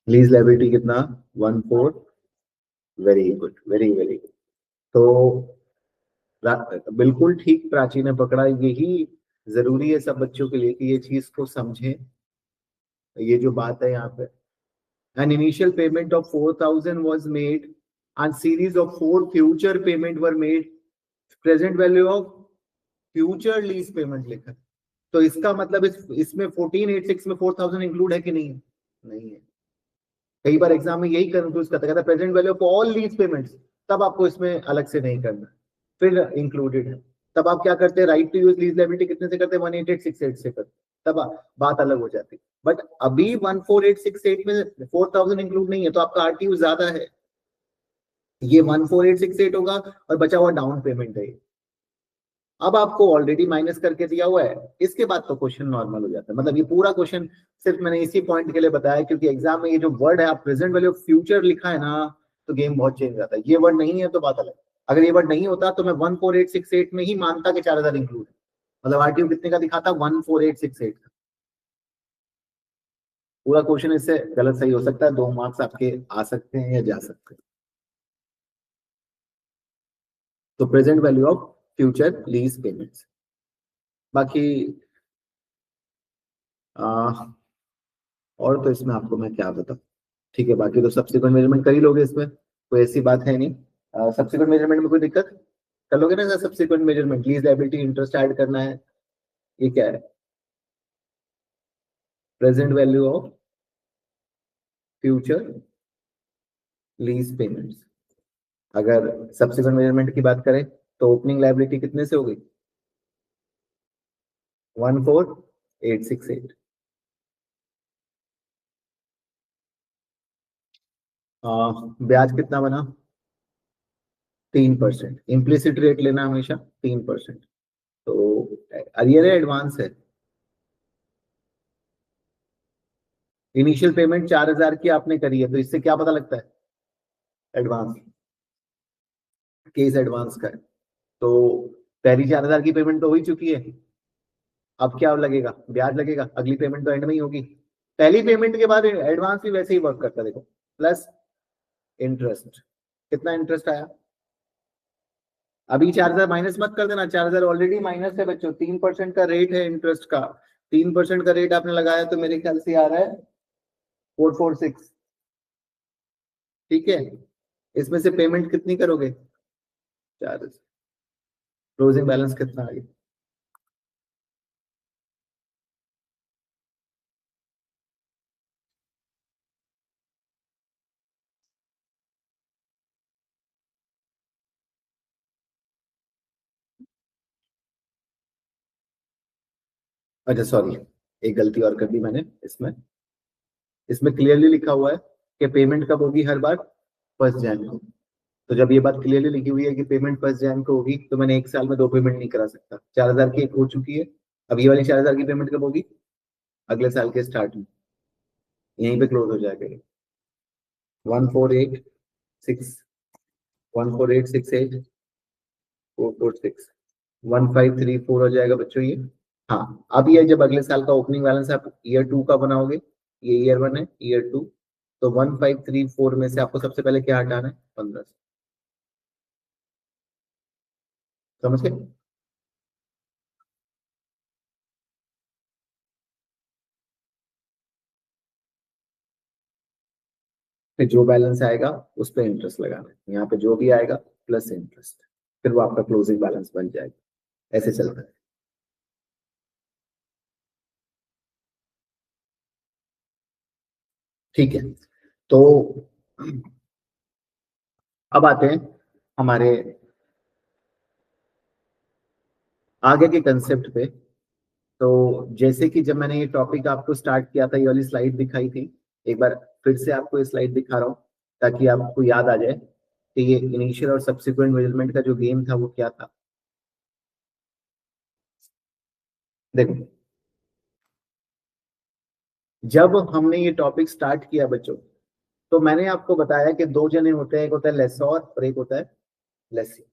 लीज लायबिलिटी कितना, 14, very good very very good. तो बिल्कुल ठीक प्राची ने पकड़ा, यही जरूरी है सब बच्चों के लिए कि ये चीज को समझें, ये जो बात है यहाँ पे, an initial payment of 4000 was made and series of 4 future payment were made, present value of future lease payment लिखा है। तो इसका मतलब इसमें 1486 में 4000 इंक्लूड है कि नहीं है? नहीं है। कई बार एग्जाम में यही कंफ्यूज करता है, present value of all lease payments, तब आपको इसमें अलग से नहीं करना, फिर इंक्लूडेड है, तब आप क्या करते हैं, right to use lease liability कितने से करते हैं, 18868 से करते, तब बात अलग हो जाती है। बट अभी 14868 में 4000 इंक्लूड नहीं है, तो आपका आरटीयू ज्यादा है। ये 14868 होगा और बचा हुआ डाउन पेमेंट है। अब आपको ऑलरेडी माइनस करके दिया हुआ है, इसके बाद तो क्वेश्चन नॉर्मल हो जाता है। मतलब ये पूरा क्वेश्चन सिर्फ मैंने इसी पॉइंट के लिए बताया, क्योंकि एग्जाम में ये जो वर्ड है, आप प्रेजेंट वैल्यू ऑफ फ्यूचर लिखा है ना, तो गेम बहुत चेंज हो जाता है। ये वर्ड नहीं है तो बात अलग। अगर ये वर्ड नहीं होता तो मैं 14868 में ही मानता कि 4000 इंक्लूड है। मतलब आरटीयू कितने का दिखाता, 14868 का। पूरा क्वेश्चन इससे गलत सही हो सकता है, 2 मार्क्स आपके आ सकते हैं या जा सकते हैं। तो present value of future lease payments. बाकी और तो इसमें आपको मैं क्या बताऊं। ठीक है, बाकी तो सब्सिक्वेंट मेजरमेंट कर ही लोगे, इसमें कोई ऐसी बात है नहीं। सब्सिक्वेंट मेजरमेंट में कोई दिक्कत कर लोगे ना। Subsequent measurement, lease liability interest add करना है। ये क्या है, present value of future lease payments. अगर सब्सिक्वेंट मेजरमेंट की बात करें तो ओपनिंग लायबिलिटी कितने से हो गई, 14868। ब्याज कितना बना, 3%। इम्प्लिसिट रेट लेना हमेशा 3%। तो अरियर है, एडवांस है। इनिशियल पेमेंट 4000 की आपने करी है, तो इससे क्या पता लगता है, एडवांस, केस एडवांस का है। तो पहली 4000 की पेमेंट तो हो ही चुकी है। अब क्या लगेगा, ब्याज लगेगा। अगली पेमेंट तो एंड में ही होगी। पहली पेमेंट के बाद एडवांस भी वैसे ही वर्क करता है, देखो, प्लस इंटरेस्ट। कितना इंटरेस्ट आया, अभी 4000 माइनस मत कर देना, 4000 ऑलरेडी माइनस है बच्चों। 3% का रेट है इंटरेस्ट का, 3% का रेट आपने लगाया, तो मेरे ख्याल से आ रहा है 446। ठीक है, इसमें से पेमेंट कितनी करोगे, 4000। क्लोजिंग बैलेंस कितना आ गया, अच्छा सॉरी, एक गलती और कर दी मैंने। इसमें इसमें क्लियरली लिखा हुआ है कि पेमेंट कब होगी, हर बार 1 जनवरी को। तो जब ये बात क्लियरली लिखी हुई है कि पेमेंट 1 जनवरी को होगी, तो मैंने एक साल में 2 पेमेंट नहीं करा सकता। 4000 की एक हो चुकी है, अब ये वाली 4000 की पेमेंट कब होगी, अगले साल के स्टार्ट में, यहीं पे क्लोज हो जाएगा ये। 14866, 14868, 446, 1534 हो जाएगा बच्चों ये। हाँ, अब ये जब अगले साल का ओपनिंग बैलेंस आप ईयर 2 का बनाओगे, ये ईयर 1 है, ईयर 2, तो 1534 में से आपको सबसे पहले क्या हटाना है, 15। समझ गए। फिर जो बैलेंस आएगा उस पर इंटरेस्ट लगाना है, यहाँ पे जो भी आएगा प्लस इंटरेस्ट, फिर वो आपका क्लोजिंग बैलेंस बन जाएगा। ऐसे चलता है। ठीक है, तो अब आते हैं हमारे आगे के कंसेप्ट पे। तो जैसे कि जब मैंने ये टॉपिक आपको स्टार्ट किया था, ये वाली स्लाइड दिखाई थी, एक बार फिर से आपको ये स्लाइड दिखा रहा हूँ ताकि आपको याद आ जाए कि ये इनिशियल और सब्सिक्वेंट मेजरमेंट का जो गेम था वो क्या था। देखो, जब हमने ये टॉपिक स्टार्ट किया बच्चों, तो मैंने आपको बताया कि 2 जने होते हैं, एक होता है लेसोर और एक होता है लेसी।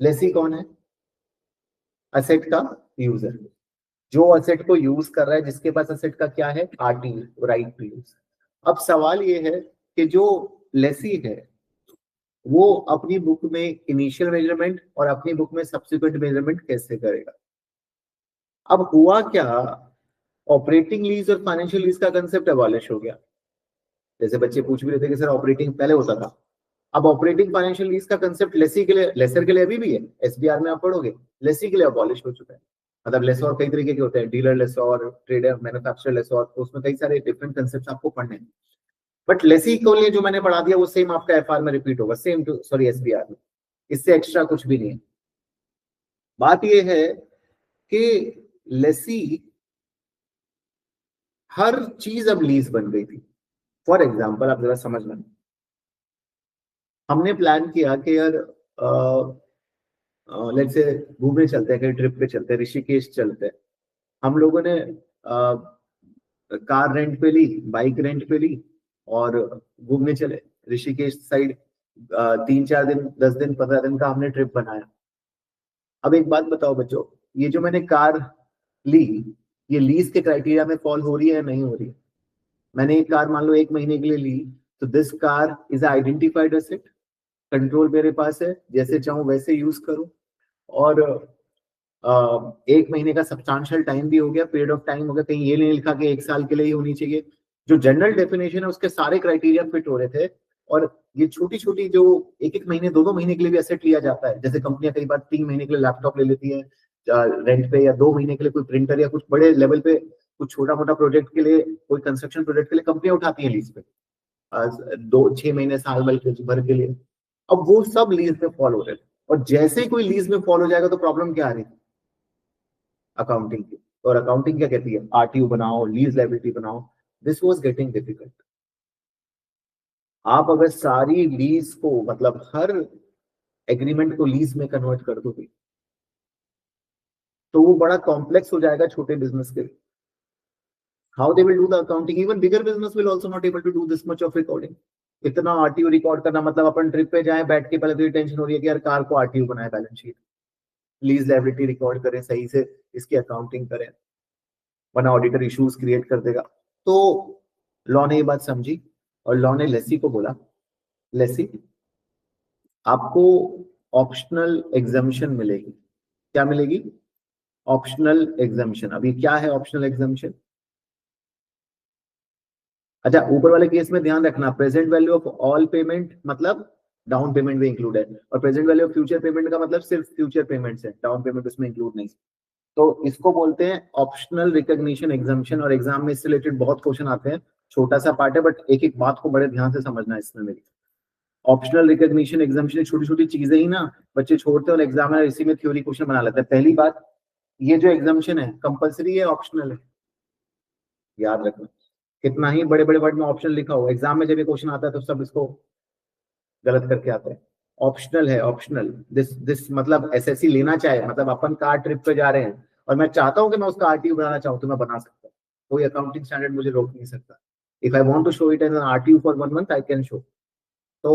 लेसी कौन है, असेट का यूजर, जो असेट को यूज कर रहा है, जिसके पास असेट का क्या है, आरटी, राइट टू यूज। अब सवाल ये है कि जो लेसी है वो अपनी बुक में इनिशियल मेजरमेंट और अपनी बुक में सब्सिक्वेंट मेजरमेंट कैसे करेगा। अब हुआ क्या, ऑपरेटिंग लीज और फाइनेंशियल लीज का कंसेप्ट अबॉलिश हो गया। जैसे बच्चे पूछ भी रहे थे कि सर ऑपरेटिंग पहले होता था, अब ऑपरेटिंग फाइनेंशियल लीज का कंसेप्ट लेसी के लिए, लेसर के लिए अभी भी है, एसबीआर में आप पढ़ोगे, लेसी के लिए अबॉलिश हो चुका है। मतलब लेसोर कई तरीके के होते हैं, डीलर लेसोर, ट्रेडर, मैन्युफैक्चरर लेसोर, तो उसमें कई सारे डिफरेंट कंसेप्ट आपको पढ़ने हैं। बट लेसी को लिए जो मैंने पढ़ा दिया वो सेम आपका एफआर में रिपीट होगा, सेम टू सॉरी एसबीआर में, इससे एक्स्ट्रा कुछ भी नहीं है। बात ये है कि लेसी हर चीज अब लीज बन गई थी। फॉर एग्जाम्पल आप जरा समझना, हमने प्लान किया कि यार लेट्स से घूमने चलते हैं, कहीं ट्रिप पे चलते हैं, ऋषिकेश चलते हैं। हम लोगों ने कार रेंट पे ली, बाइक रेंट पे ली और घूमने चले ऋषिकेश साइड। 3-4 दिन, 10 दिन, 15 दिन का हमने ट्रिप बनाया। अब एक बात बताओ बच्चों, ये जो मैंने कार ली, ये लीज के क्राइटेरिया में फॉल हो रही है या नहीं हो रही है? मैंने एक कार मान लो 1 महीने के लिए ली, तो this car is identified asset, control मेरे पास है, जैसे चाहूं वैसे यूज करूं। और 1 महीने का सब्सटेंशियल टाइम भी हो गया, पीरियड ऑफ टाइम हो गया, कहीं ये नहीं लिखा कि 1 साल के लिए ही होनी चाहिए। जो जनरल डेफिनेशन है उसके सारे क्राइटेरिया फिट हो रहे थे। और ये छोटी छोटी जो 1-1 महीने, 2-2 महीने के लिए भी एसेट लिया जाता है, जैसे कंपनियां कई बार 3 महीने के लिए लैपटॉप ले लेती है रेंट पे, या 2 महीने के लिए कोई प्रिंटर, या कुछ बड़े लेवल पे कुछ छोटा मोटा प्रोजेक्ट के लिए, कोई कंस्ट्रक्शन प्रोजेक्ट के लिए कंपनियां उठाती हैं लीज पे 2-6 महीने, साल भर के लिए। अब वो सब लीज में फॉल हो रहे थे, और जैसे ही कोई लीज में फॉल हो जाएगा तो प्रॉब्लम क्या आ रही है? अकाउंटिंग की। और अकाउंटिंग क्या कहती है? आरटीयू बनाओ, लीज लायबिलिटी बनाओ। This was getting difficult. आप अगर सारी लीज को, मतलब हर एग्रीमेंट को लीज में कन्वर्ट कर दोगे तो वो बड़ा कॉम्प्लेक्स हो जाएगा छोटे बिजनेस के लिए। How they will do the accounting? Even bigger business will also not able to do this much of recording. इतना आरटीयू रिकॉर्ड करना, मतलब अपन ट्रिप पे जाए बैठ के, पहले तो ये टेंशन हो रही है कि यार कार को आरटीयू बनाए, balance sheet, lease liability record करें सही से, इसकी अकाउंटिंग करें, वरना ऑडिटर इश्यूज क्रिएट कर देगा। तो लॉ ने ये बात समझी और लॉ ने लेसी को बोला, लेसी आपको ऑप्शनल एग्जामिशन मिलेगी। क्या मिलेगी? Optional exemption. अभी क्या है ऑप्शनल एग्जामिशन? अच्छा, ऊपर वाले केस में ध्यान रखना, present value of all payment मतलब डाउन पेमेंट भी इंक्लूड है, और present value of future payment का मतलब सिर्फ फ्यूचर पेमेंट्स है, डाउन पेमेंट उसमें इंक्लूड नहीं। तो इसको बोलते हैं ऑप्शनल रिकॉग्निशन एग्जाम्पशन, और एग्जाम में इससे रिलेटेड बहुत क्वेश्चन आते हैं। छोटा सा पार्ट है बट एक एक बात को बड़े ध्यान से समझना है इसमें मेरी। ऑप्शनल रिकॉग्निशन एग्जाम्पशन छोटी छोटी चीजें ही ना बच्चे छोड़ते हैं और एग्जामिनर इसी में थ्योरी क्वेश्चन बना लेता है। पहली बात, ये जो एग्जाम्पशन है कंपलसरी है, ऑप्शनल है? याद रखना, कितना ही बड़े बड़े वर्ड में ऑप्शन लिखा हो, एग्जाम में जब ये क्वेश्चन आता है तो सब इसको गलत करके आते हैं। ऑप्शनल है, ऑप्शनल। दिस मतलब एसएससी लेना चाहे, मतलब अपन कार ट्रिप पे जा रहे हैं और मैं चाहता हूं कि मैं उसका आरटीयू बनाना चाहूँ तो मैं बना सकता हूँ, कोई अकाउंटिंग स्टैंडर्ड मुझे रोक नहीं सकता। If I want to show it as an RTU for 1 month I can show. तो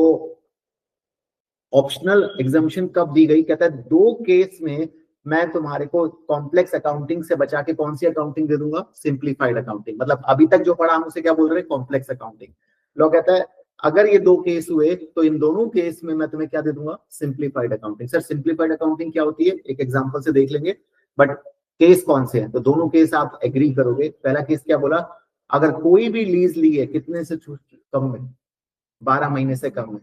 ऑप्शनल एग्जाम्पशन कब दी गई? कहता है दो केस में मैं तुम्हारे को कॉम्प्लेक्स अकाउंटिंग से बचा के कौन सी अकाउंटिंग दे दूंगा? Simplified accounting. मतलब अभी तक जो पढ़ा हम उसे क्या बोल रहे हैं? Complex accounting. लॉ कहता है अगर ये दो केस हुए तो इन दोनों केस में मैं तुम्हें क्या दे दूंगा? Simplified accounting. Sir simplified accounting क्या होती है? एक एग्जांपल से देख लेंगे, बट केस कौन से हैं? तो दोनों केस आप एग्री करोगे। पहला केस क्या बोला? अगर कोई भी लीज ली है कितने से कम में? 12 महीने से कम में।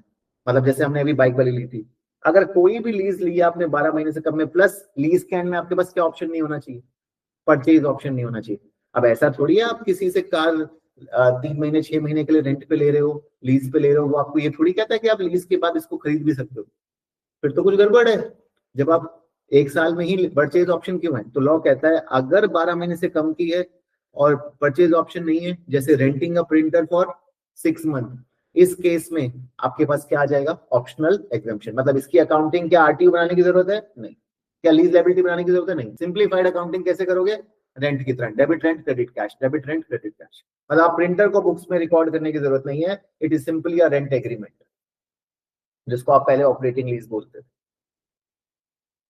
मतलब जैसे हमने अभी बाइक वाली ली थी, अगर कोई भी लीज ली है आपने 12 महीने से कम में, प्लस लीज के एंड में आपके पास क्या ऑप्शन नहीं होना चाहिए? परचेज ऑप्शन नहीं होना चाहिए। अब ऐसा थोड़ी है आप किसी से कार 3 महीने 6 महीने के लिए रेंट पे ले रहे हो, लीज पे ले रहे हो, वो आपको ये थोड़ी कहता है कि आप लीज के बाद इसको खरीद भी सकते हो। फिर तो कुछ गड़बड़ है। जब आप 1 साल में ही परचेज ऑप्शन क्यों है? तो लॉ कहता है अगर 12 महीने से कम की है और परचेज ऑप्शन नहीं है, जैसे renting a printer for 6 month, इस केस में आपके पास क्या आ जाएगा? Optional exemption. मतलब इसकी अकाउंटिंग क्या आरटीयू बनाने की जरूरत है? नहीं। क्या लीज लायबिलिटी बनाने की जरूरत है? नहीं। सिंप्लीफाइड अकाउंटिंग कैसे करोगे? रेंट की तरह, debit rent credit cash, debit rent credit cash. मतलब आप प्रिंटर को बुक्स में रिकॉर्ड करने की जरूरत नहीं है, it is simply a rent agreement, जिसको आप पहले ऑपरेटिंग लीज बोलते थे।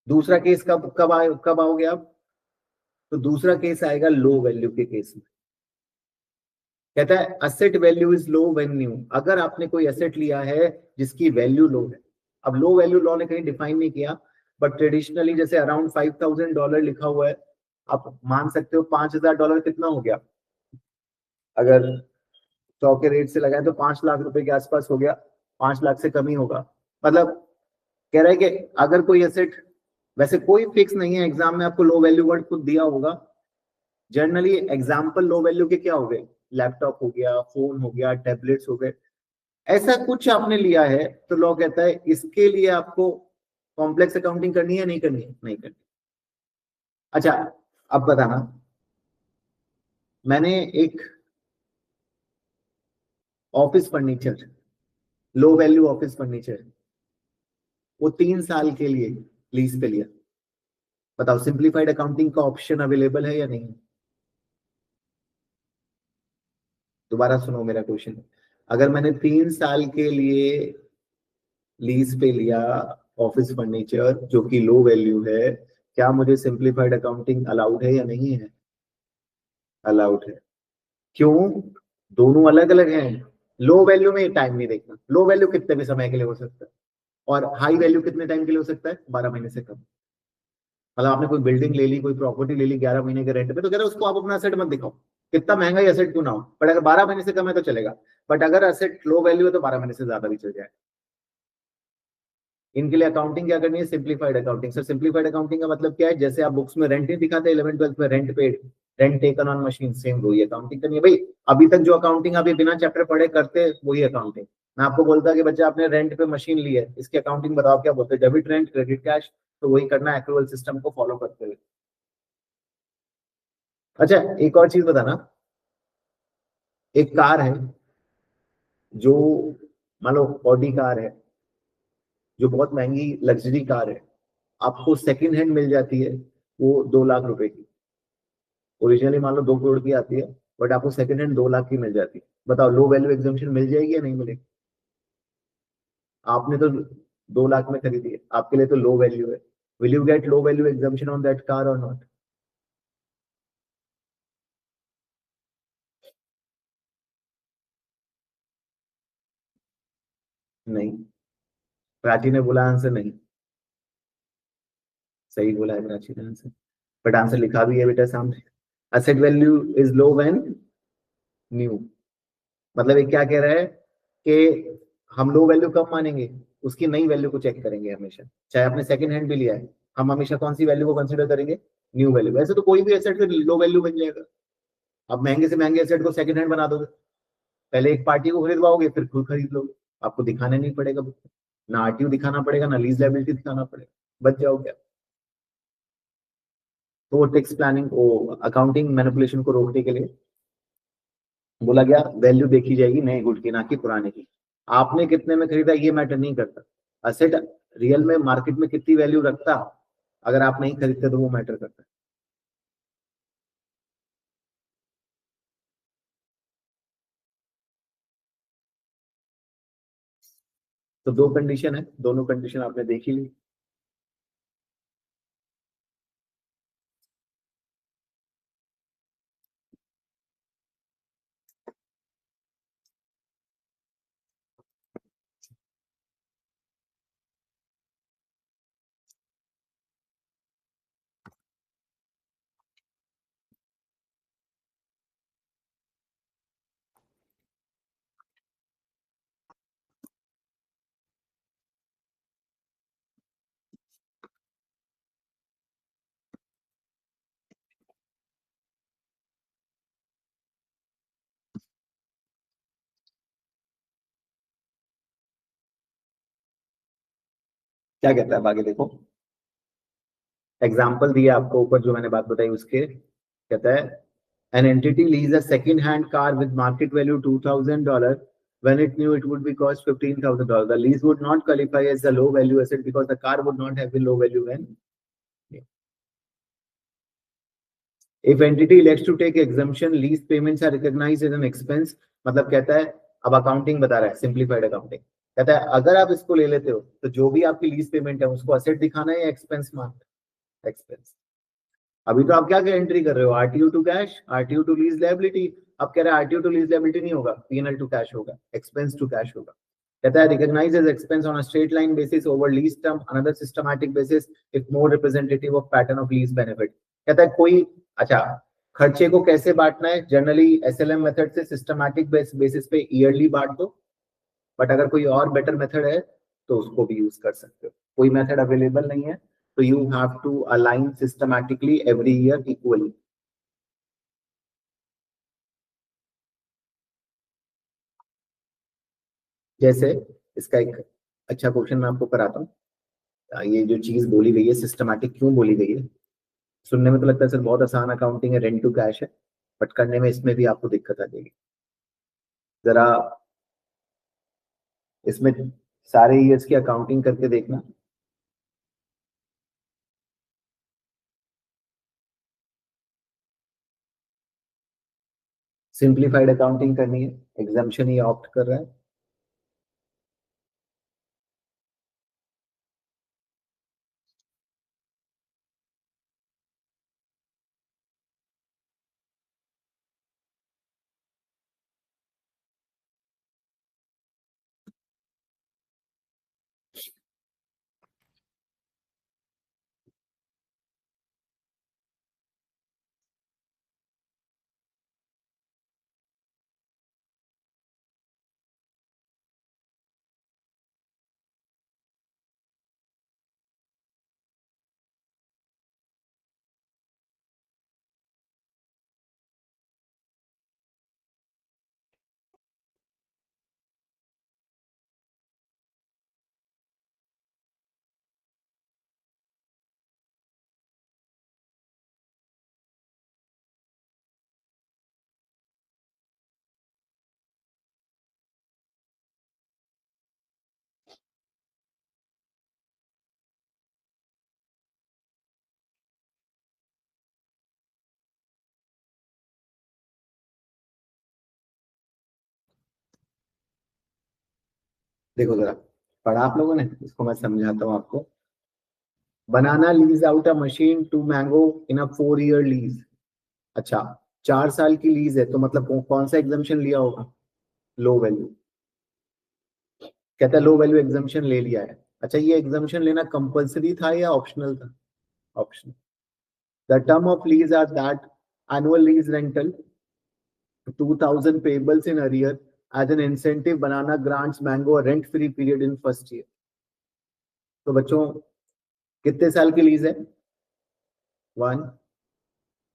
दूसरा केस कब आओगे आप? तो दूसरा केस आएगा लो वैल्यू के केस में। कहता है asset value is low when new. अगर आपने कोई एसेट लिया है जिसकी वैल्यू लो है, अब लो वैल्यू लॉ ने कहीं डिफाइन नहीं किया, बट ट्रेडिशनली जैसे अराउंड $5,000 लिखा हुआ है, आप मान सकते हो $5,000 कितना हो गया? अगर 100 के रेट से लगाए तो 5 लाख रुपए के आसपास हो गया। 5 लाख से कम ही होगा। मतलब कह रहा है कि अगर कोई एसेट, वैसे कोई फिक्स नहीं है, एग्जाम में आपको लो वैल्यू वर्ड खुद दिया होगा। जनरली एग्जाम्पल लो वैल्यू के क्या हो गए? लैपटॉप हो गया, फोन हो गया, टैबलेट्स हो गए। ऐसा कुछ आपने लिया है तो लॉ कहता है इसके लिए आपको कॉम्प्लेक्स अकाउंटिंग करनी है, नहीं करनी है? नहीं करनी। अच्छा, अब बताना, मैंने एक office furniture, low value office furniture, वो 3 साल के लिए लीज पे लिया। बताओ सिंप्लीफाइड अकाउंटिंग का ऑप्शन अवेलेबल है या नहीं? दोबारा सुनो मेरा क्वेश्चन। अगर मैंने 3 साल के लिए लीज पे लिया ऑफिस फर्नीचर जो कि लो वैल्यू है, क्या मुझे सिंप्लीफाइड अकाउंटिंग अलाउड है या नहीं है? अलाउड है। क्यों? दोनों अलग अलग हैं। लो वैल्यू में टाइम नहीं देखना, लो वैल्यू कितने भी समय के लिए हो सकता है, और हाई वैल्यू कितने टाइम के लिए हो सकता है? 12 महीने से कम। मतलब आपने कोई बिल्डिंग ले ली, कोई प्रॉपर्टी ले ली 11 महीने के रेंट पे, तो कह रहे उसको आप अपना असेट मत दिखाओ, कितना महंगा ही असेट क्यों ना हो, बट अगर 12 महीने से कम है तो चलेगा। बट अगर असेट लो वैल्यू है तो 12 महीने से ज्यादा भी चल जाए। इनके लिए अकाउंटिंग क्या करनी है? Simplified accounting. Sir simplified accounting का मतलब क्या है? जैसे आप बुक्स में रेंट नहीं दिखाते 11th 12th में, rent paid, rent taken on machine, same वही अकाउंटिंग करनी है भाई। अभी तक जो अकाउंटिंग आप ये बिना चैप्टर पढ़े करते वही अकाउंटिंग। मैं आपको बोलता कि बच्चा आपने रेंट पे मशीन ली है, इसकी अकाउंटिंग बताओ क्या बोलते हैं? डेबिट रेंट, क्रेडिट कैश, तो वही करना है एक्रूअल सिस्टम को फॉलो करते हुए। अच्छा एक और चीज बताना, एक कार है जो, मान लो ऑडी कार है, जो बहुत महंगी लग्जरी कार है, आपको सेकंड हैंड मिल जाती है वो 2 लाख रुपए की। ओरिजिनली मान लो 2 करोड़ की आती है, बट आपको सेकंड हैंड 2 लाख की मिल जाती है। बताओ लो वैल्यू एग्जाम्पशन मिल जाएगी या नहीं मिलेगी? आपने तो 2 लाख में खरीदी है, आपके लिए तो लो वैल्यू है। Will you get low value exemption on that car और नॉट? नहीं। प्राची ने बोला आंसर नहीं। सही बोला है प्राची ने आंसर, बट आंसर लिखा भी है बेटा सामने। Asset value is low when new. मतलब ये क्या कह रहा है कि हम लो वैल्यू कब मानेंगे? उसकी नई वैल्यू को चेक करेंगे हमेशा, चाहे आपने सेकंड हैंड भी लिया है, हम हमेशा कौन सी वैल्यू को कंसीडर करेंगे? New value. वैसे तो कोई भी एसेट फिर लो वैल्यू बन जाएगा। आप महंगे से महंगे एसेट को सेकंड हैंड बना दोगे, पहले एक पार्टी को खरीदवाओगे फिर खुद खरीद लोगे, आपको दिखाने नहीं पड़ेगा बुक में। ना आरटीओ दिखाना पड़ेगा, ना लीज लायबिलिटी दिखाना पड़ेगा, बच जाओगे आप। तो वो टैक्स प्लानिंग को, अकाउंटिंग मैनिपुलेशन को रोकने के लिए बोला गया वैल्यू देखी जाएगी नए गुड की, ना कि पुराने की। आपने कितने में खरीदा ये मैटर नहीं करता, असेट रियल में मार्केट में कितनी वैल्यू रखता, अगर आप नहीं खरीदते तो वो मैटर करता है। तो दो कंडीशन है, दोनों कंडीशन आपने देख ही ली। क्या कहता है अब आगे देखो, एग्जाम्पल दिया आपको ऊपर जो मैंने बात बताई उसके, कहता है an entity lease a second hand car with market value $2,000 when it knew it would be cost $15,000. The lease would not qualify as a low value asset because the car would not have been low value when if entity elects to take exemption lease payments are recognized as an expense। मतलब कहता है, अब अकाउंटिंग बता रहा है सिंप्लीफाइड अकाउंटिंग, कहता है अगर आप इसको ले लेते हो तो जो भी आपकी लीज पेमेंट है उसको असेट दिखाना है या एक्सपेंस मानना है? एक्सपेंस। अभी तो आप क्या एंट्री कर रहे हो? RTO to cash, RTO to lease liability. अब कह रहा है आरटीओ टू लीज लायबिलिटी नहीं होगा, पीएनएल टू कैश होगा, एक्सपेंस टू कैश होगा। कहता है recognise as expense on a straight line basis over lease term another systematic basis if more representative of pattern of lease benefit. कहता है कोई, अच्छा खर्चे को कैसे बांटना है? जनरली एसएलएम मेथड से सिस्टमैटिक बेसिस पे ईयरली बांट दो, बट अगर कोई और बेटर मेथड है तो उसको भी यूज कर सकते हो। कोई मेथड अवेलेबल नहीं है तो you have to align systematically every year equally. जैसे इसका एक अच्छा क्वेश्चन मैं आपको कराता हूँ। ये जो चीज बोली गई है सिस्टमैटिक क्यों बोली गई है? सुनने में तो लगता है सर बहुत आसान अकाउंटिंग है, रेंट टू कैश है, बट करने में इसमें भी आपको दिक्कत आ जाएगी। जरा इसमें सारे ईयर्स की अकाउंटिंग करके देखना। सिंप्लीफाइड अकाउंटिंग करनी है, एग्जाम्पशन ही ऑप्ट कर रहा है। देखो जरा, पढ़ा आप लोगों ने, इसको मैं समझाता हूँ आपको। Banana lease out a machine to Mango in a 4 year lease. अच्छा, 4 साल की लीज है, तो मतलब कौन सा एग्जाम्पशन लिया होगा? Low value. कहता है लो वैल्यू एग्जाम्पशन ले लिया है। अच्छा, ये एग्जाम्पशन लेना कंपलसरी था या ऑप्शनल था? Optional. The term of lease are that annual lease rental 2000 payables in arrear as an incentive banana grants mango a rent free period in first year। तो बच्चों, कितने साल की लीज है? 1,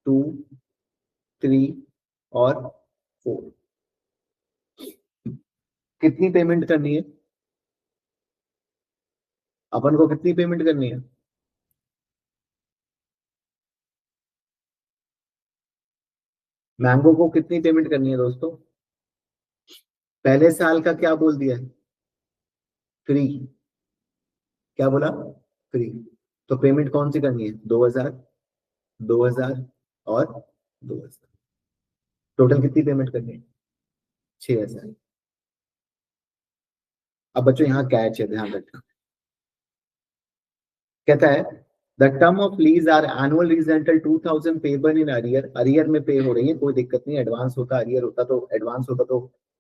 2, 3 और 4। कितनी पेमेंट करनी है अपन को? कितनी पेमेंट करनी है? मैंगो को कितनी पेमेंट करनी है दोस्तों? पहले साल का क्या बोल दिया है? फ्री। क्या बोला? फ्री। तो पेमेंट कौन सी करनी है? 2000, 2000 और 2000। टोटल कितनी पेमेंट करनी है? 6000। अब बच्चों यहाँ कैच है, ध्यान रखना। कहता है the term of lease are annual lease rental 2000 payable in arrear. Arrear में पे हो रही है, कोई दिक्कत नहीं। एडवांस होता, अरियर होता तो एडवांस होता तो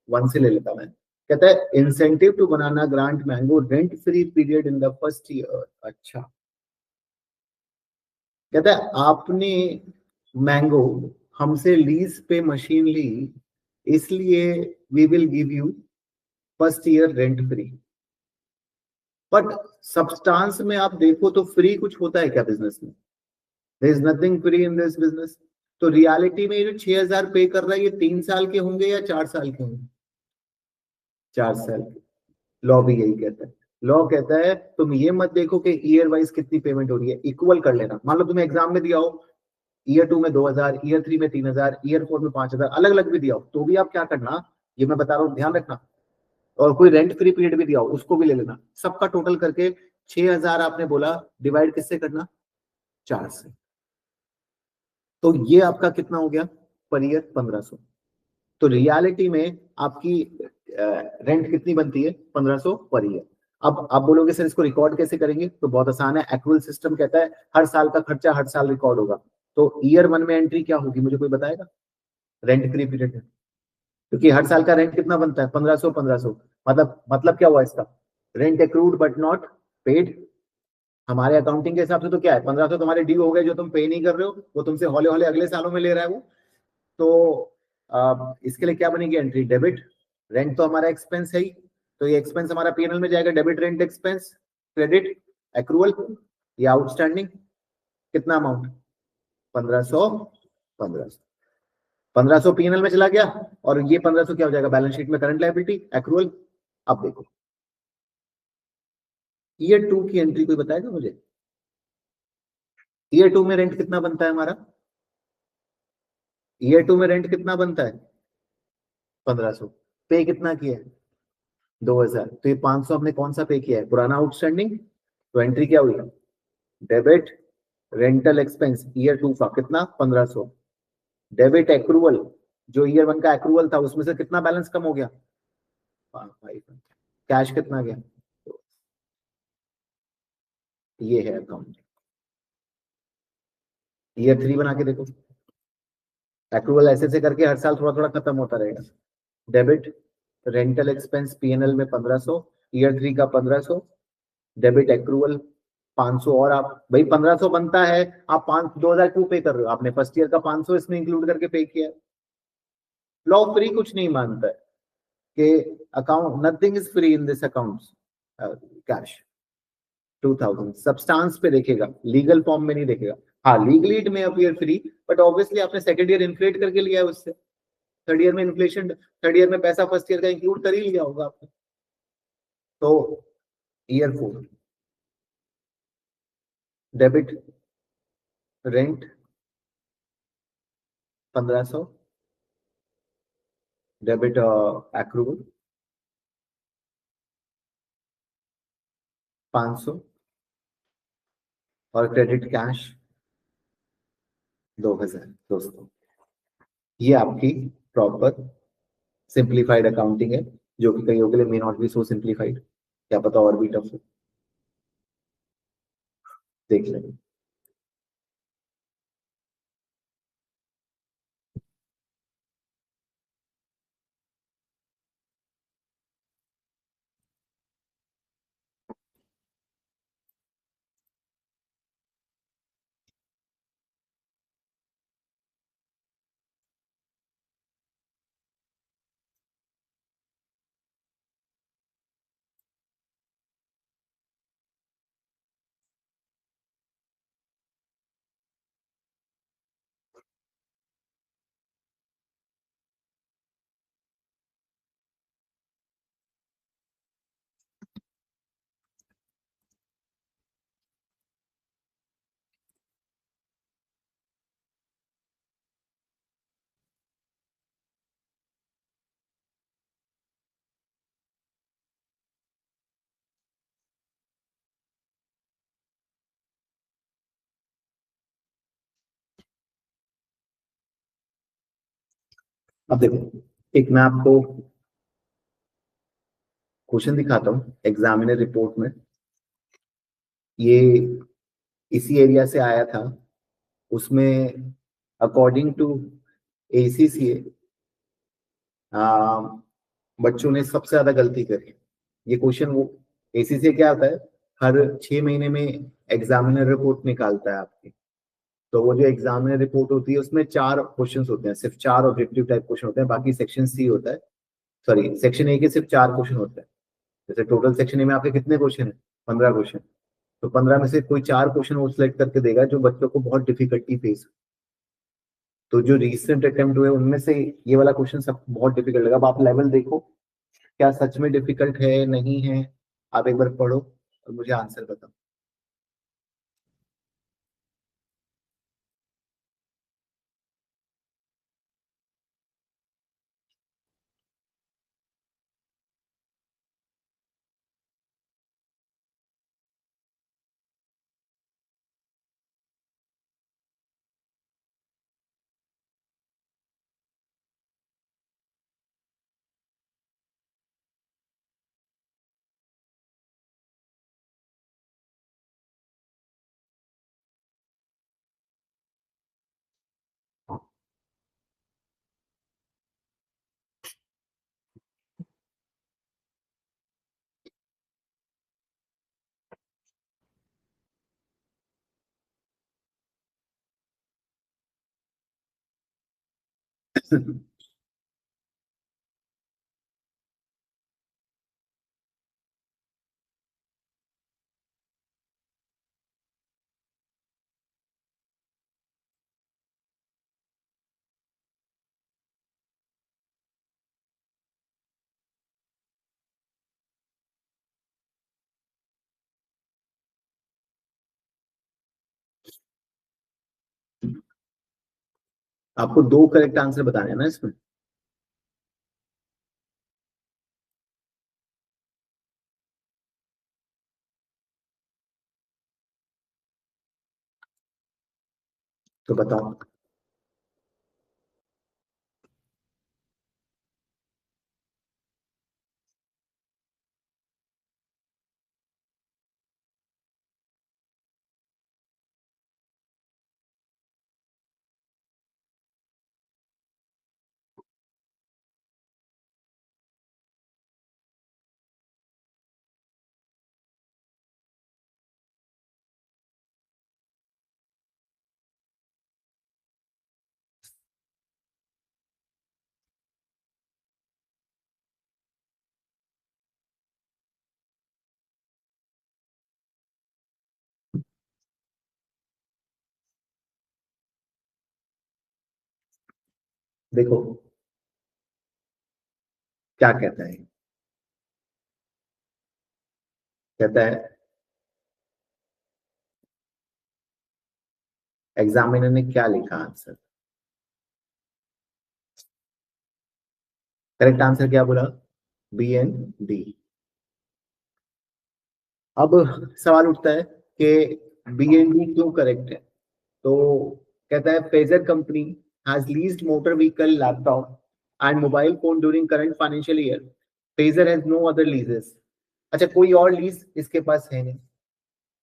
1 से ले लेता मैं। कहता है incentive to Banana grant Mango rent free period in the first year. अच्छा, कहता है आपने मैंगो हमसे लीज पे मशीन ली, इसलिए we will give you first year rent free. But substance में आप देखो तो फ्री कुछ होता है क्या बिजनेस में? There is nothing free in this business. तो रियलिटी में ये जो 6000 पे कर रहा है, ये 3 साल के होंगे या 4 साल के होंगे? 4 साल के। लॉ भी यही कहता है। लॉ कहता है तुम ये मत देखो कि ईयर वाइज कितनी पेमेंट हो रही है, इक्वल कर लेना। मान लो तुम्हें एग्जाम में दिया हो ईयर 2 में 2000, ईयर 3 में 3000, ईयर 4 में 5000, अलग अलग भी दिया हो, तो भी आप क्या करना, ये मैं बता रहा हूँ, ध्यान रखना। और कोई रेंट फ्री पीरियड भी दिया हो, उसको भी ले लेना। सबका टोटल करके 6000 आपने बोला, डिवाइड किससे करना? 4 से। तो ये आपका कितना हो गया पर ईयर? 1500। तो रियलिटी में आपकी रेंट कितनी बनती है? 1500 पर ईयर। अब आप बोलोगे सर इसको रिकॉर्ड कैसे करेंगे? तो बहुत आसान है, एक्रूअल सिस्टम कहता है हर साल का खर्चा हर साल रिकॉर्ड होगा। तो ईयर 1 में एंट्री क्या होगी, मुझे कोई बताएगा? रेंट फ्री पीरियड में, क्योंकि हर साल का रेंट कितना बनता है? 1500 1500। मतलब क्या हुआ इसका? Rent accrued but not paid. हमारे अकाउंटिंग के हिसाब से तो क्या है, 1500 तुम्हारे ड्यू हो गए, जो तुम पे नहीं कर रहे हो वो तुमसे हौले हौले अगले सालों में ले रहा है वो। तो इसके लिए क्या बनेगी एंट्री? डेबिट। रेंट तो हमारा एक्सपेंस है ही, तो ये एक्सपेंस हमारा पीएनएल में जाएगा, debit rent expense. Credit accrual, ये आउटस्टैंडिंग। कितना अमाउंट? 1500। 1500। 1500 पीएनएल में चला गया, और ये 1500 क्या हो जाएगा बैलेंस शीट में? Current liability, accrual. अब देखो ईयर 2 की एंट्री कोई बताएगा मुझे? ईयर 2 में रेंट कितना बनता है हमारा? ईयर 2 में रेंट कितना बनता है? 1500। पे कितना किया है? 2000, तो ये 500 हमने कौन सा पे किया है, पुराना आउटस्टैंडिंग। तो एंट्री क्या हुई, डेबिट रेंटल एक्सपेंस ईयर 2 का कितना 1500, डेबिट एक्रूवल जो ईयर 1 का एक्रूवल था उसमें से कितना बैलेंस कम हो गया, 5, कैश कितना गया। तो ये है अकाउंट। ईयर 3 बना के देखो, एक्रूवल ऐसे ऐसे करके हर साल थोड़ा थोड़ा खत्म होता रहेगा। डेबिट रेंटल एक्सपेंस पीएनएल में 1500, ईयर 3 का 1500, डेबिट एक्रूवल 500, और आप भाई 1500 बनता है, आप 2000 क्यों पे कर रहे हो, आपने फर्स्ट ईयर का 500 इसमें इंक्लूड करके पे किया है। लॉ फ्री कुछ नहीं मानता है कि account, nothing is free in this account. Cash 2000 substance पे देखेगा, लीगल फॉर्म में नहीं देखेगा। हाँ लीगली इट में अपीयर फ्री, बट ऑब्वियसली आपने सेकंड ईयर इन्फ्लेट करके लिया है उससे, थर्ड ईयर में इन्फ्लेशन, थर्ड ईयर में पैसा फर्स्ट ईयर का इंक्लूड कर ही लिया होगा आपने। तो year 4 debit rent 1500, debit accrual 500, और क्रेडिट कैश 2000। दोस्तों ये आपकी प्रॉपर सिंप्लीफाइड अकाउंटिंग है, जो कि कईयों के लिए may not be so simplified, क्या पता और भी टफ हो, देख लेंगे। अब देखो, एक मैं आपको क्वेश्चन दिखाता हूँ एग्जामिनर रिपोर्ट में, ये इसी एरिया से आया था। उसमें अकॉर्डिंग टू एसीसीए बच्चों ने सबसे ज्यादा गलती करी। ये क्वेश्चन वो, एसीसीए क्या होता है, हर 6 महीने में एग्जामिनर रिपोर्ट निकालता है आपकी। तो वो जो एग्जामिनर रिपोर्ट होती है उसमें 4 क्वेश्चन होते हैं, सिर्फ 4 ऑब्जेक्टिव टाइप क्वेश्चन होते हैं, बाकी सेक्शन सी होता है, सॉरी सेक्शन ए के सिर्फ 4 क्वेश्चन होते हैं। जैसे टोटल सेक्शन ए में आपके कितने क्वेश्चन है, 15 क्वेश्चन, तो 15 में से कोई 4 क्वेश्चन वो सिलेक्ट करके देगा जो बच्चों को बहुत डिफिकल्टी फेस। तो जो रिसेंट अटेम्प्ट हुए उनमें से ये वाला क्वेश्चन सब बहुत डिफिकल्ट लगा। अब आप लेवल देखो, क्या सच में डिफिकल्ट है नहीं है, आप एक बार पढ़ो और मुझे आंसर बताओ। आपको 2 करेक्ट आंसर बताने हैं ना इसमें। तो बताओ। देखो क्या कहता है, कहता है एग्जामिनर ने क्या लिखा आंसर। करेक्ट आंसर क्या बोला, बी एंड डी। अब सवाल उठता है कि बी एंड डी क्यों करेक्ट है। तो कहता है Pager company has leased motor vehicle, laptop and mobile phone during current financial year. Pager has no other leases. अच्छा, कोई और लीज इसके पास है नहीं।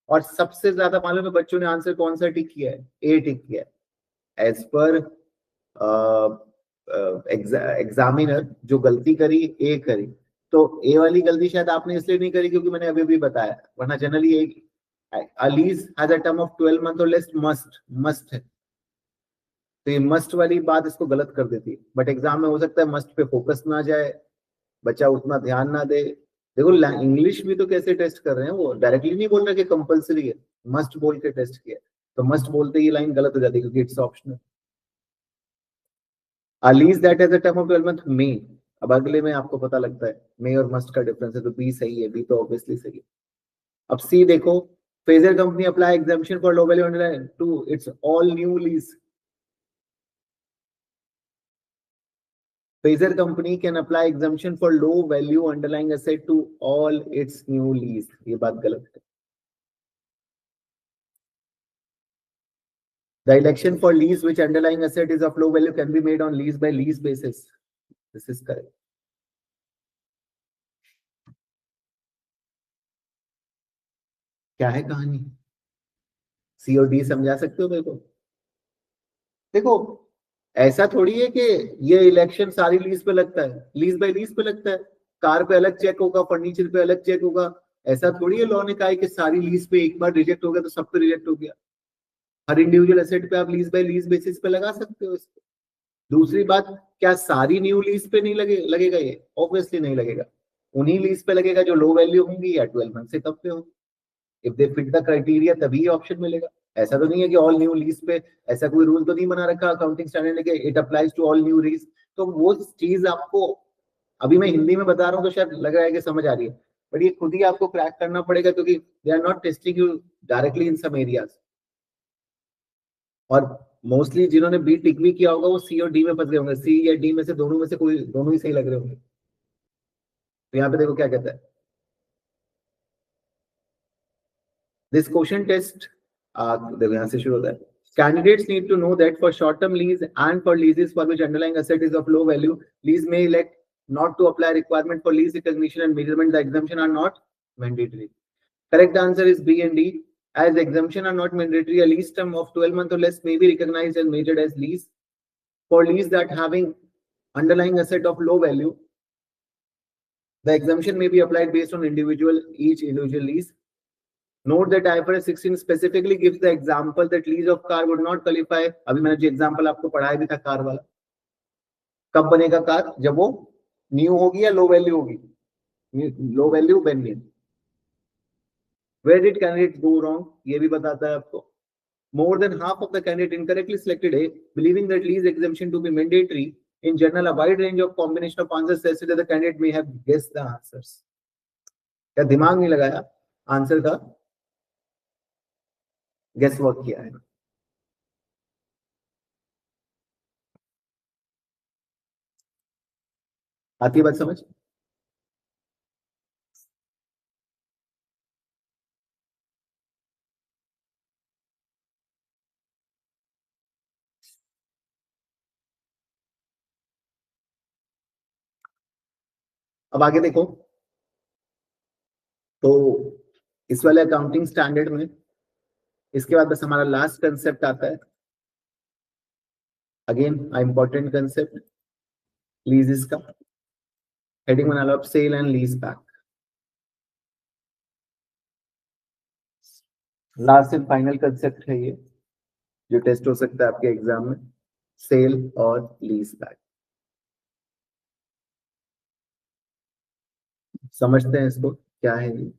और सबसे ज्यादा मालूम है बच्चों ने आंसर कौन सा टिक किया है, ए टिक किया है। एज पर एग्जामिनर जो गलती करी, ए करी। तो ए वाली गलती शायद आपने इसलिए नहीं करी क्योंकि मैंने अभी भी बताया, वरना generally lease has a term of 12 month और लेस, मस्ट है। तो ये मस्ट वाली बात इसको गलत कर देती है। बट एग्जाम में हो सकता है मस्ट पे फोकस ना जाए, बच्चा उतना ध्यान ना दे। देखो इंग्लिश भी तो कैसे टेस्ट कर रहे हैं, वो डायरेक्टली नहीं बोल रहे कि कंपलसरी है, मस्ट बोल के टेस्ट किया। तो मस्ट बोलते ही लाइन गलत हो जाती है क्योंकि it's optional. A lease that has a term of 12 month may। अब अगले में आपको पता लगता है मे और मस्ट का डिफरेंस है, तो बी सही है, बी तो ऑब्वियसली सही है। अब सी देखो, Phaser company apply exemption for low value underline to its all new lease. Phaser company can apply exemption for low value underlying asset to all its new lease, ये बात गलत है। The election for lease which underlying asset is of low value can be made on lease by lease basis. This is correct. क्या है कहानी, सी और डी समझा सकते हो मेरे को। देखो ऐसा थोड़ी है कि ये इलेक्शन सारी लीज पे लगता है, लीज बाय लीज पे लगता है। कार पे अलग चेक होगा, फर्नीचर पे अलग चेक होगा। ऐसा थोड़ी है, लॉ ने कहा है कि सारी लीज पे एक बार रिजेक्ट हो गया तो सब पे रिजेक्ट हो गया। हर इंडिविजुअल एसेट पे आप लीज बाय लीज बेसिस पे लगा सकते हो इसको। दूसरी बात, क्या सारी न्यू लीज पे नहीं लगेगा ये, ऑब्वियसली नहीं लगेगा। उन्हीं लीज पे लगेगा जो लो वैल्यू होंगी या 12 मंथ से कम पे होंगी। If they fit the criteria तभी ऑप्शन मिलेगा। ऐसा तो नहीं है कि ऑल न्यू लीज पे, ऐसा कोई रूल तो नहीं बना रखा अकाउंटिंग स्टैंडर्ड ने कि it applies to all new lease. तो वो चीज आपको अभी मैं हिंदी में बता रहा हूँ तो शायद लग रहा है कि समझ आ रही है, बट ये खुद ही आपको क्रैक करना पड़ेगा क्योंकि they are not testing you directly in some areas. और मोस्टली जिन्होंने बी टिक भी किया होगा वो सी और डी में फंस गए होंगे, सी या डी में से दोनों में से कोई, दोनों ही सही लग रहे होंगे। तो यहाँ पे देखो क्या कहता है दिस क्वेश्चन टेस्ट। देखो यहाँ से शुरू होता है, candidates need to know that for short term lease and for leases for which underlying asset is of low value, lease may elect not to apply requirement for lease recognition and measurement. The exemption are not mandatory. Correct answer is B and D. As exemption are not mandatory, a lease term of 12 months or less may be recognized and measured as lease. For lease that having underlying asset of low value, the exemption may be applied based on each individual lease. Note that IFRS 16 specifically gives the example that lease of car would not qualify. अभी मैंने जो एग्जांपल आपको पढ़ाया भी था कार वाला, कब बनेगा कार, जब वो न्यू होगी या लो वैल्यू होगी, low value when new. Where did candidates go wrong, ये भी बताता है आपको। More than half of the candidate incorrectly selected A, believing that lease exemption to be mandatory. In general, a wide range of combination of answers suggested that the candidate may have guessed the answers. क्या दिमाग नहीं लगाया, आंसर का गेस वर्क किया है। आती है बात समझ। अब आगे देखो, तो इस वाले अकाउंटिंग स्टैंडर्ड में इसके बाद बस हमारा लास्ट कंसेप्ट आता है, अगेन इंपॉर्टेंट कंसेप्ट, लीजेस का। हेडिंग बना लो आप, sale and lease back. Last and final concept है ये, जो टेस्ट हो सकता है आपके एग्जाम में, सेल और लीज बैक। समझते हैं इसको क्या है ये।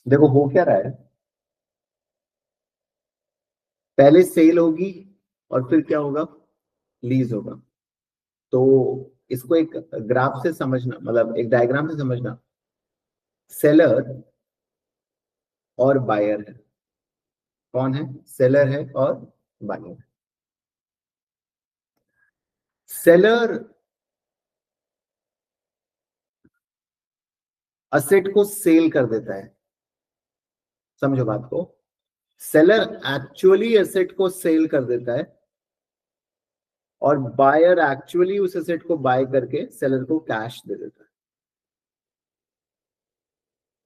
देखो हो क्या रहा है, पहले सेल होगी और फिर क्या होगा, लीज होगा। तो इसको एक ग्राफ से समझना, मतलब एक डायग्राम से समझना। सेलर और बायर है, कौन है, सेलर है और बायर। सेलर असेट को सेल कर देता है, समझो बात को। सेलर एक्चुअली एसेट को सेल कर देता है और बायर एक्चुअली उस एसेट को बाय करके सेलर को कैश दे देता है।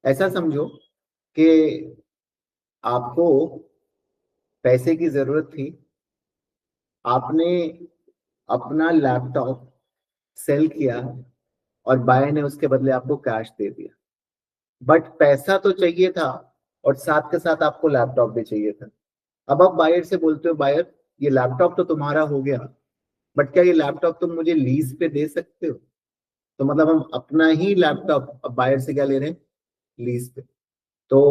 ऐसा समझो कि आपको पैसे की जरूरत थी, आपने अपना लैपटॉप सेल किया और बायर ने उसके बदले आपको कैश दे दिया। बट पैसा तो चाहिए था और साथ के साथ आपको लैपटॉप भी चाहिए था। अब आप बायर से बोलते हो, बायर ये लैपटॉप तो तुम्हारा हो गया, बट क्या ये लैपटॉप तुम मुझे लीज पे दे सकते हो? तो मतलब हम अपना ही लैपटॉप अब बायर से क्या ले रहे हैं, लीज पे। तो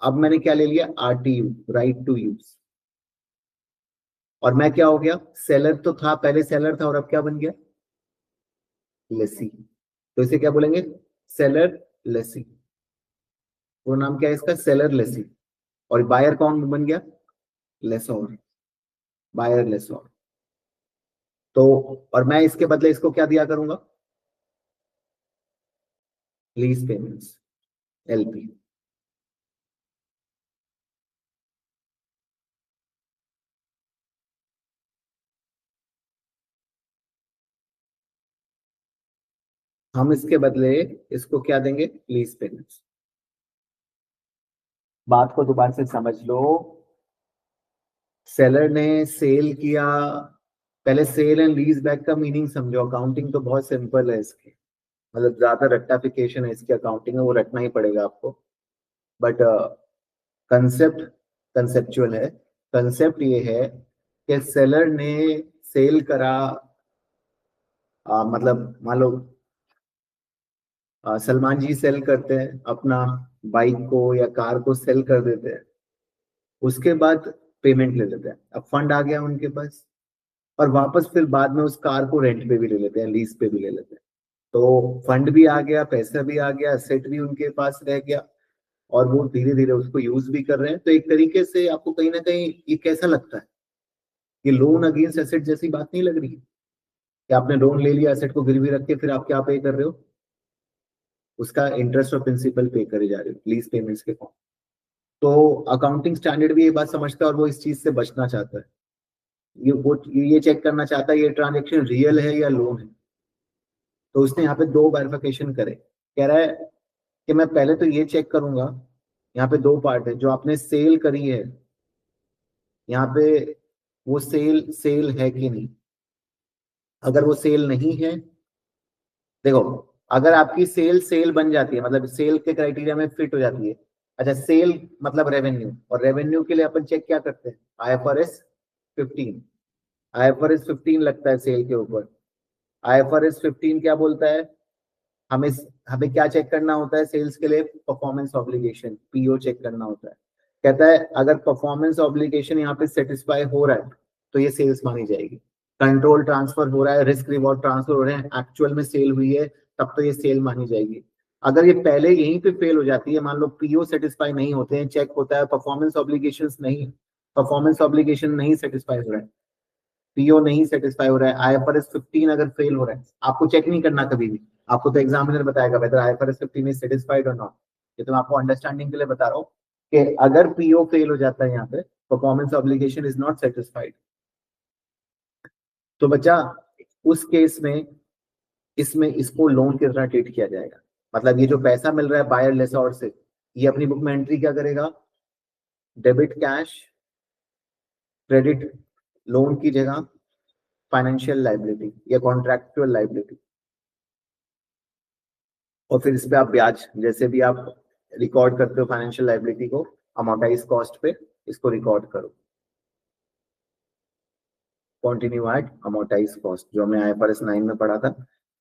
अब मैंने क्या ले लिया, आरटीयू, राइट टू यूज। और मैं क्या हो गया, सेलर तो था, पहले सेलर था और अब क्या बन गया, लेसी। तो इसे क्या बोलेंगे, सेलर लेसी। वो नाम क्या है इसका, सेलर लेसी। और बायर कौन बन गया, लेसोर, बायर लेसोर। तो और मैं इसके बदले इसको क्या दिया करूंगा, लीज पेमेंट्स, एलपी। हम इसके बदले इसको क्या देंगे, लीज पेमेंट्स। बात को दोबारा से समझ लो, सेलर ने सेल किया, पहले सेल एंड लीज बैक का मीनिंग समझो। अकाउंटिंग तो बहुत सिंपल है इसकी, मतलब ज्यादा रट्टाफिकेशन है इसकी अकाउंटिंग में, वो रटना ही पड़ेगा आपको। बट कंसेप्ट कंसेप्चुअल है। कंसेप्ट ये है कि सेलर ने सेल करा, मतलब मान लो सलमान जी सेल करते हैं अपना बाइक को या कार को, सेल कर देते हैं, उसके बाद पेमेंट ले लेते हैं। अब फंड आ गया उनके पास और वापस फिर बाद में उस कार को रेंट पे भी ले लेते हैं, लीज पे भी ले लेते हैं। तो फंड भी आ गया, पैसा भी आ गया, सेट भी उनके पास रह गया और वो धीरे धीरे उसको यूज भी कर रहे हैं। तो एक तरीके से आपको कहीं ना कहीं ये कैसा लगता है, ये लोन अगेंस्ट एसेट जैसी बात नहीं लग रही है कि आपने लोन ले लिया, एसेट को गिरवी रख के फिर आप क्या पे कर रहे हो, उसका इंटरेस्ट और प्रिंसिपल पे करे जा रहे हो लीज पेमेंट्स के फॉर्म। तो अकाउंटिंग स्टैंडर्ड भी ये बात समझता है और वो इस चीज से बचना चाहता है। ये चेक करना चाहता है ये ट्रांजेक्शन रियल है या लोन है। तो उसने यहाँ पे दो बाइफरकेशन करे, कह रहा है कि मैं पहले तो ये चेक करूंगा, यहाँ पे दो पार्ट है, जो आपने सेल करी है यहाँ पे वो सेल सेल है कि नहीं। अगर वो सेल नहीं है, देखो अगर आपकी सेल सेल बन जाती है, मतलब सेल के क्राइटेरिया में फिट हो जाती है। अच्छा, सेल मतलब रेवेन्यू, और रेवेन्यू के लिए अपन चेक क्या करते हैं, आईएफआरएस 15। आईएफआरएस 15 लगता है सेल के ऊपर। आईएफआरएस 15 क्या बोलता है, हमें हमें क्या चेक करना होता है सेल्स के लिए? परफॉर्मेंस ऑब्लिगेशन, पीओ चेक करना होता है। कहता है अगर परफॉर्मेंस ऑब्लिगेशन यहाँ पे सेटिस्फाई हो रहा है तो ये सेल्स मानी जाएगी। कंट्रोल ट्रांसफर हो रहा है, रिस्क रिवॉर्ड ट्रांसफर हो रहे हैं, एक्चुअल में सेल हुई है, तब तो ये सेल मानी जाएगी। अगर ये पहले यहीं पे फेल हो जाती है, मान लो पीओ सेटिस्फाई नहीं होते हैं, चेक होता है परफॉर्मेंस ऑब्लिगेशंस नहीं, परफॉर्मेंस ऑब्लिगेशन नहीं सेटिस्फाई हो रहा है, पीओ नहीं सेटिस्फाई हो रहा है, आईएफआरएस 15 अगर फेल हो रहा है, आपको चेक नहीं करना कभी भी, आपको तो एग्जामिनर बताएगा वेदर आईएफआरएस 15 इज सेटिस्फाइड और नॉट। ये तो मैं आपको अंडरस्टैंडिंग के लिए बता रहा हूँ कि अगर पीओ फेल हो जाता है यहाँ पे, performance obligation is not satisfied, तो बच्चा उस केस में इसमें इसको लोन की तरह ट्रीट किया जाएगा। मतलब ये जो पैसा मिल रहा है बायर लेसॉर से, ये अपनी बुक में एंट्री क्या करेगा? डेबिट कैश क्रेडिट लोन की जगह फाइनेंशियल लाइबिलिटी या कॉन्ट्रैक्चुअल लाइबिलिटी, और फिर इस पे आप ब्याज जैसे भी आप रिकॉर्ड करते हो फाइनेंशियल लाइबिलिटी को अमोर्टाइज कॉस्ट पे, इसको रिकॉर्ड करो, कंटिन्यू एट अमोर्टाइज कॉस्ट, जो हमने आईएफआरएस 9 में पढ़ा था,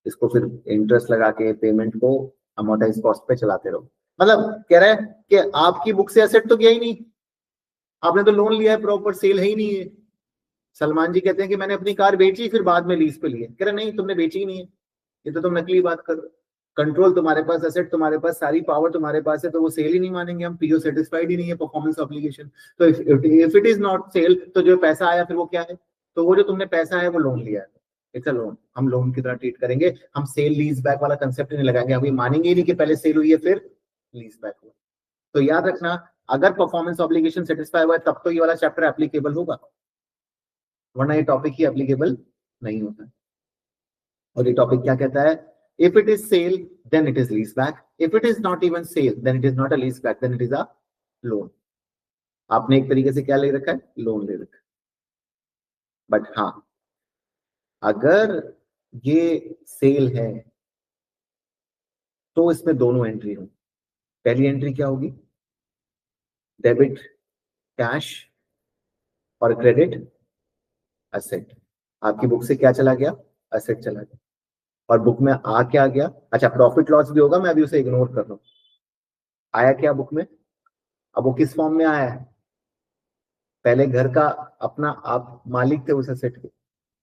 इसको फिर इंटरेस्ट लगा के पेमेंट को अमोर्टाइज कॉस्ट पे चलाते रहो। मतलब कह रहा है कि आपकी बुक से एसेट तो गया ही नहीं, आपने तो लोन लिया है, प्रॉपर सेल है ही नहीं है। सलमान जी कहते हैं कि मैंने अपनी कार बेची फिर बाद में लीज पे लिए, कह रहे नहीं तुमने बेची ही नहीं है, ये तो तुम नकली बात कर रहे हो। कंट्रोल तुम्हारे पास, एसेट तुम्हारे पास, सारी पावर तुम्हारे पास है, तो वो सेल ही नहीं मानेंगे हम, पीओ सेटिस्फाइड ही नहीं है, परफॉर्मेंस ऑब्लिगेशन। तो if it is not sale, तो जो पैसा आया फिर वो क्या है? तो वो जो तुमने पैसा है वो लोन लिया है, इट्स अ लोन, हम लोन की तरह ट्रीट करेंगे, हम सेल लीज बैक वाला कंसेप्ट नहीं लगाएंगे, हम ये मानेंगे ही नहीं कि पहले सेल हुई है फिर लीज बैक हुआ। तो याद रखना, अगर परफॉर्मेंस ऑब्लिगेशन सेटिस्फाई हुआ है तब तो ये वाला चैप्टर एप्लीकेबल होगा, वरना ये टॉपिक ही एप्लीकेबल नहीं होता। और ये टॉपिक क्या कहता है? If it is sale then it is lease back, if it is not even sale then it is not a lease back, then it is a loan. आपने एक तरीके से क्या ले रखा है? लोन ले रखा है। बट हाँ, अगर ये सेल है तो इसमें दोनों एंट्री हो। पहली एंट्री क्या होगी? डेबिट कैश और क्रेडिट असेट। आपकी बुक से क्या चला गया? असेट चला गया। और बुक में आ क्या गया? अच्छा, प्रॉफिट लॉस भी होगा, मैं अभी उसे इग्नोर कर रहा हूं। आया क्या बुक में? अब वो किस फॉर्म में आया है? पहले घर का अपना आप मालिक थे उस एसेट के,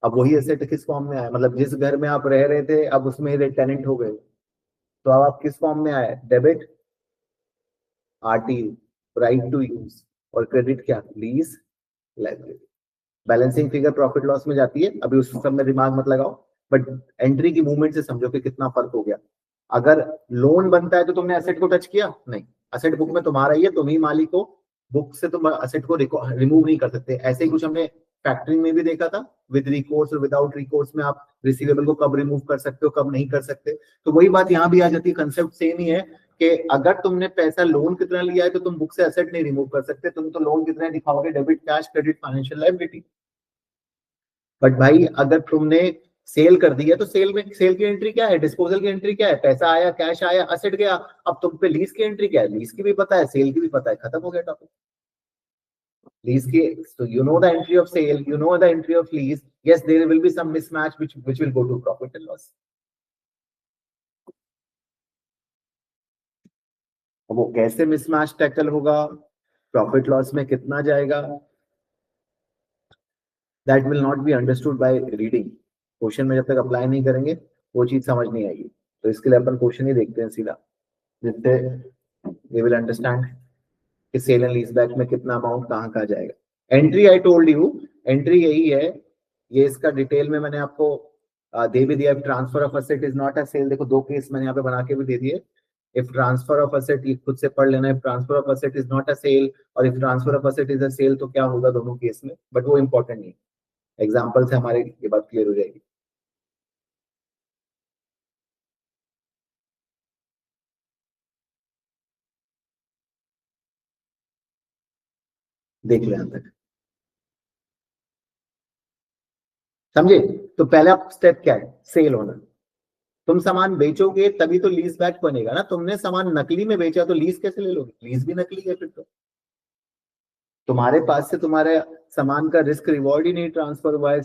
अब वही एसेट किस फॉर्म में आया? मतलब जिस घर में आप रह रहे थे अब उसमें टेनेंट हो गए, तो अब आप किस फॉर्म में आए? Debit RTU, right to use, और क्रेडिट क्या? Lease liability. Balancing figure profit loss में जाती है, अभी उस सब में दिमाग मत लगाओ, बट एंट्री की मूवमेंट से समझो कि कितना फर्क हो गया। अगर लोन बनता है तो तुमने एसेट को टच किया नहीं, एसेट बुक में तुम्हारा ही है, तुम ही मालिक हो, बुक से तुम एसेट को रिमूव नहीं कर सकते। ऐसे ही कुछ हमने फैक्टरिंग में भी देखा था, विद रिकोर्स और विदाउट रिकोर्स में आप रिसीवेबल को कब रिमूव कर सकते हो कब नहीं कर सकते। तो वही बात यहाँ भी आ जाती है, कंसेप्ट सेम ही है कि अगर तुमने पैसा लोन की तरह लिया है तो तुम बुक से एसेट नहीं रिमूव कर सकते, तुम तो लोन की तरह दिखाओगे debit cash credit financial liability. But भाई अगर तुमने सेल कर दी है तो सेल में, सेल की एंट्री क्या है? डिस्पोजल की एंट्री क्या है? पैसा आया, कैश आया, असेट गया। अब तुम पे लीज की एंट्री क्या है? लीज की भी पता है, सेल की भी पता है, खत्म हो गया टॉपिक। लीज की, so you know the entry of sale, you know the entry of lease, yes there will be some mismatch which will go to profit and loss। अब वो कैसे मिसमैच टैकल होगा, प्रॉफिट लॉस में कितना जाएगा, that will not be understood by reading. Question में जब तक अप्लाई नहीं करेंगे वो चीज समझ नहीं आएगी, तो इसके लिए अपन क्वेश्चन ही देखते हैं सीधा, जिससे वी विल अंडरस्टैंड कि सेल एंड लीज बैक में कितना अमाउंट कहाँ कहाँ जाएगा। Entry I told you, entry यही है, ये इसका डिटेल में मैंने आपको दे भी दिया। Transfer of asset is not a sale, देखो दो केस मैंने यहाँ पे बना के भी दे दिए। इफ ट्रांसफर ऑफ असेट, ये खुद से पढ़ लेना, if transfer of asset is not a sale और if transfer of asset is a sale, तो क्या होगा दोनों केस में, बट वो इंपॉर्टेंट नहीं है, एग्जाम्पल से हमारे ये बात क्लियर हो जाएगी। देख ले यहाँ तक, समझे? तो पहला स्टेप क्या है? सेल होना। तुम सामान बेचोगे तभी तो लीज बैक बनेगा ना, तुमने सामान नकली में बेचा तो लीज कैसे ले लोगे? लीज भी नकली है फिर तो, तुम्हारे पास से तुम्हारे सामान का रिस्क रिवॉर्ड ही नहीं ट्रांसफर हुआ है,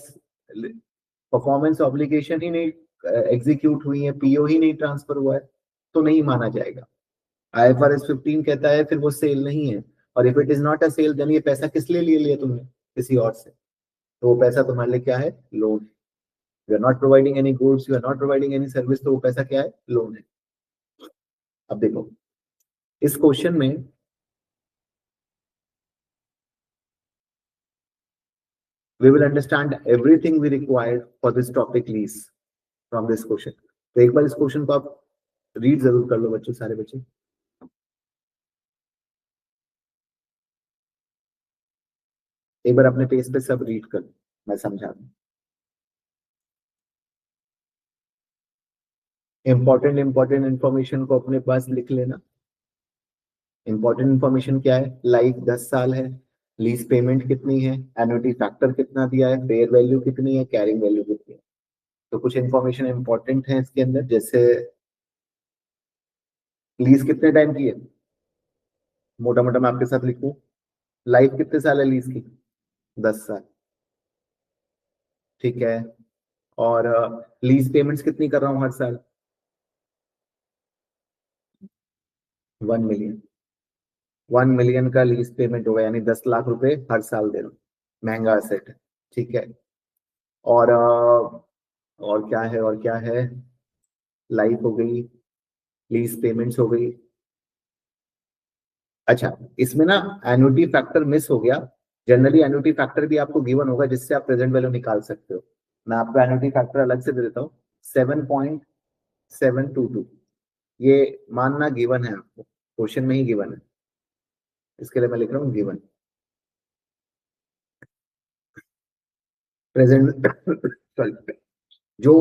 परफॉर्मेंस ऑब्लिगेशन ही नहीं एग्जीक्यूट हुई है, पीओ ही नहीं ट्रांसफर हुआ है, तो नहीं माना जाएगा। IFRS 15 कहता है फिर वो सेल नहीं है, और if it is not a sale then ये पैसा किस लिए लिया तुमने, किसी और से, तो वो पैसा तुम्हारे लिए क्या है, loan. You are not providing any goods, you are not providing any service, तो वो पैसा क्या है, लोन है। अब देखो इस क्वेश्चन में we will understand everything we required for this topic lease from this question। तो एक बार इस क्वेश्चन को आप रीड जरूर कर लो बच्चों, सारे बच्चे। एक बार अपने पेज पे सब रीड कर, मैं समझा दूं। इंपॉर्टेंट इंफॉर्मेशन को अपने पास लिख लेना। इंपॉर्टेंट इंफॉर्मेशन क्या है, लाइफ 10 साल है, लीज पेमेंट कितनी है, एन्युटी फैक्टर कितना दिया है, फेयर वैल्यू कितनी है, कैरिंग वैल्यू कितनी है। तो कुछ इंफॉर्मेशन इंपॉर्टेंट है इसके अंदर, जैसे लीज कितने टाइम की है, मोटा मोटा मैं आपके साथ लिखूं, लाइफ कितने साल है लीज की, 10 साल, ठीक है। और लीज पेमेंट्स कितनी कर रहा हूं हर साल, 1 मिलियन। 1 मिलियन का लीज पेमेंट होगा, यानी 10 लाख रुपए हर साल दे रहा हूं, महंगा असेट है, ठीक है। और और क्या है, और क्या है, लाइफ हो गई, लीज पेमेंट्स हो गई। अच्छा, इसमें ना एन्युटी फैक्टर मिस हो गया। जनरली एन्युटी फैक्टर भी आपको गिवन होगा जिससे आप प्रेजेंट वैल्यू निकाल सकते हो। मैं आपको एन्युटी फैक्टर अलग से दे देता हूँ, 7.722। ये मानना गिवन है, आपको क्वेश्चन में ही गिवन है, इसके लिए मैं लिख रहा हूँ गिवन। प्रेजेंट सॉरी, जो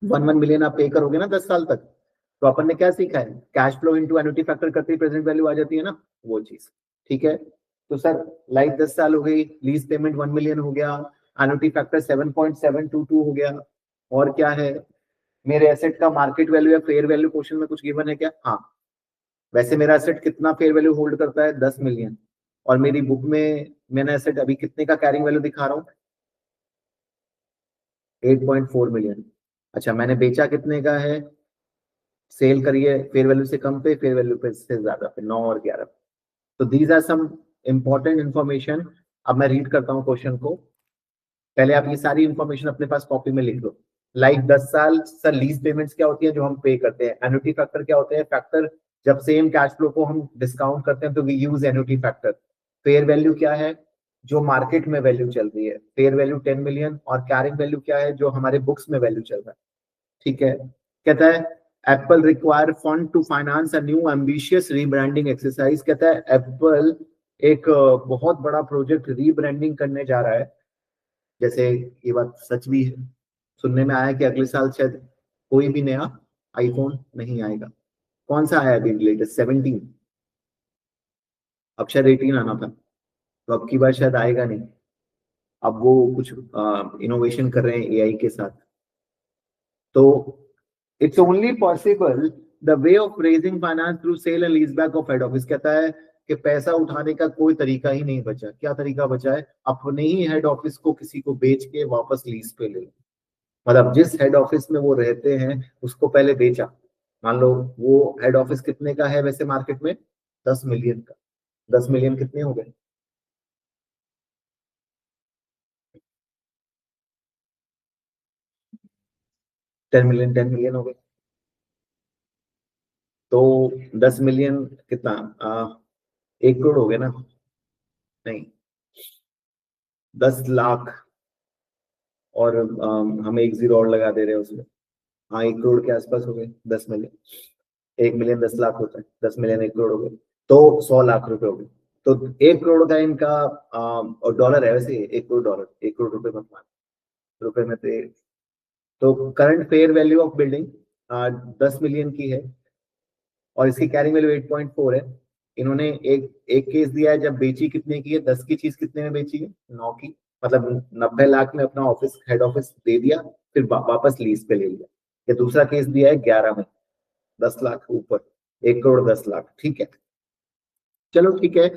1 मिलियन आप पे करोगे ना 10 साल तक, तो अपन ने क्या सीखा है, cash flow into annuity factor करते ही प्रेजेंट वैल्यू आ जाती है ना, वो चीज, ठीक है। तो सर लाइफ 10 साल हो गई, लीज पेमेंट 1 मिलियन हो गया, एन्युटी फैक्टर 7.722 हो गया, और क्या है, मेरे एसेट का मार्केट वैल्यू या फेयर वैल्यू क्वेश्चन में कुछ गिवन है क्या, हाँ। वैसे मेरा एसेट कितना फेयर वैल्यू होल्ड करता है, 10 मिलियन, और मेरी बुक में मैंने एसेट अभी कितने का कैरिंग वैल्यू दिखा रहा हूँ, 8.4 मिलियन। अच्छा, मैंने बेचा कितने का है, सेल करिए फेयर वैल्यू से कम पे, फेयर वैल्यू पे से ज्यादा पे, 9 और 11। तो these are some important information. अब मैं रीड करता हूँ क्वेश्चन को, पहले आप ये सारी इंफॉर्मेशन अपने पास कॉपी में लिख लो। लाइफ 10 साल, सर लीज पेमेंट्स क्या होती है जो हम पे करते हैं, एन्युटी फैक्टर क्या होते हैं, फैक्टर जब सेम कैश फ्लो को हम डिस्काउंट करते हैं तो we use annuity factor. Fair value क्या है, जो मार्केट में वैल्यू चल रही है, फेयर वैल्यू 10 मिलियन, और कैरिंग वैल्यू क्या है, जो हमारे बुक्स में वैल्यू चल रहा है, ठीक है। कहता है Apple require fund to finance a new ambitious rebranding exercise. कहता है एप्पल एक बहुत बड़ा प्रोजेक्ट रीब्रांडिंग करने जा रहा है। जैसे ये बात सच भी है, सुनने में आया कि अगले साल शायद कोई भी नया आईफोन नहीं आएगा। कौन सा आया अभी लेटेस्ट, 17, अब शायद 18 आना था, तो अब की बार शायद आएगा नहीं। अब वो कुछ इनोवेशन कर रहे हैं एआई के साथ। तो it's only possible the way of raising finance through sale and lease back of head office. कहता है कि पैसा उठाने का कोई तरीका ही नहीं बचा। क्या तरीका बचा है, अपने ही हेड ऑफिस को किसी को बेच के वापस लीज पे ले लो। मतलब जिस हेड ऑफिस में वो रहते हैं उसको पहले बेचा। मान लो वो हेड ऑफिस कितने का है वैसे मार्केट में, 10 मिलियन का। 10 मिलियन कितने हो गए, 10 मिलियन, 10 मिलियन हो गए। तो 10 मिलियन कितना, 1 करोड़ हो गए ना, नहीं, 10 लाख, और हम एक जीरो और लगा दे रहे हैं उसमें, हाँ 1 करोड़ के आसपास हो गए 10 मिलियन। 1 मिलियन 10 लाख होता है, 10 मिलियन 1 करोड़ हो गए, तो 100 लाख रुपए हो गए। तो 1 करोड़ का इनका और डॉलर है वैसे, 1 करोड़ डॉलर, 1 करोड़ रुपए मत मान, रुपए में तो current fair value of building 10 million की है, और इसकी कैरिंग वैल्यू 8.4 है। इन्होंने एक एक केस दिया है जब बेची कितने की है, 10 की चीज कितने में बेची है, 9 की, मतलब 90 लाख में अपना ऑफिस हेड ऑफिस दे दिया, फिर वापस लीज पे ले लिया। ये दूसरा केस दिया है 11 में, 10 लाख ऊपर, 1 करोड़ 10 लाख, ठीक है। चलो ठीक है,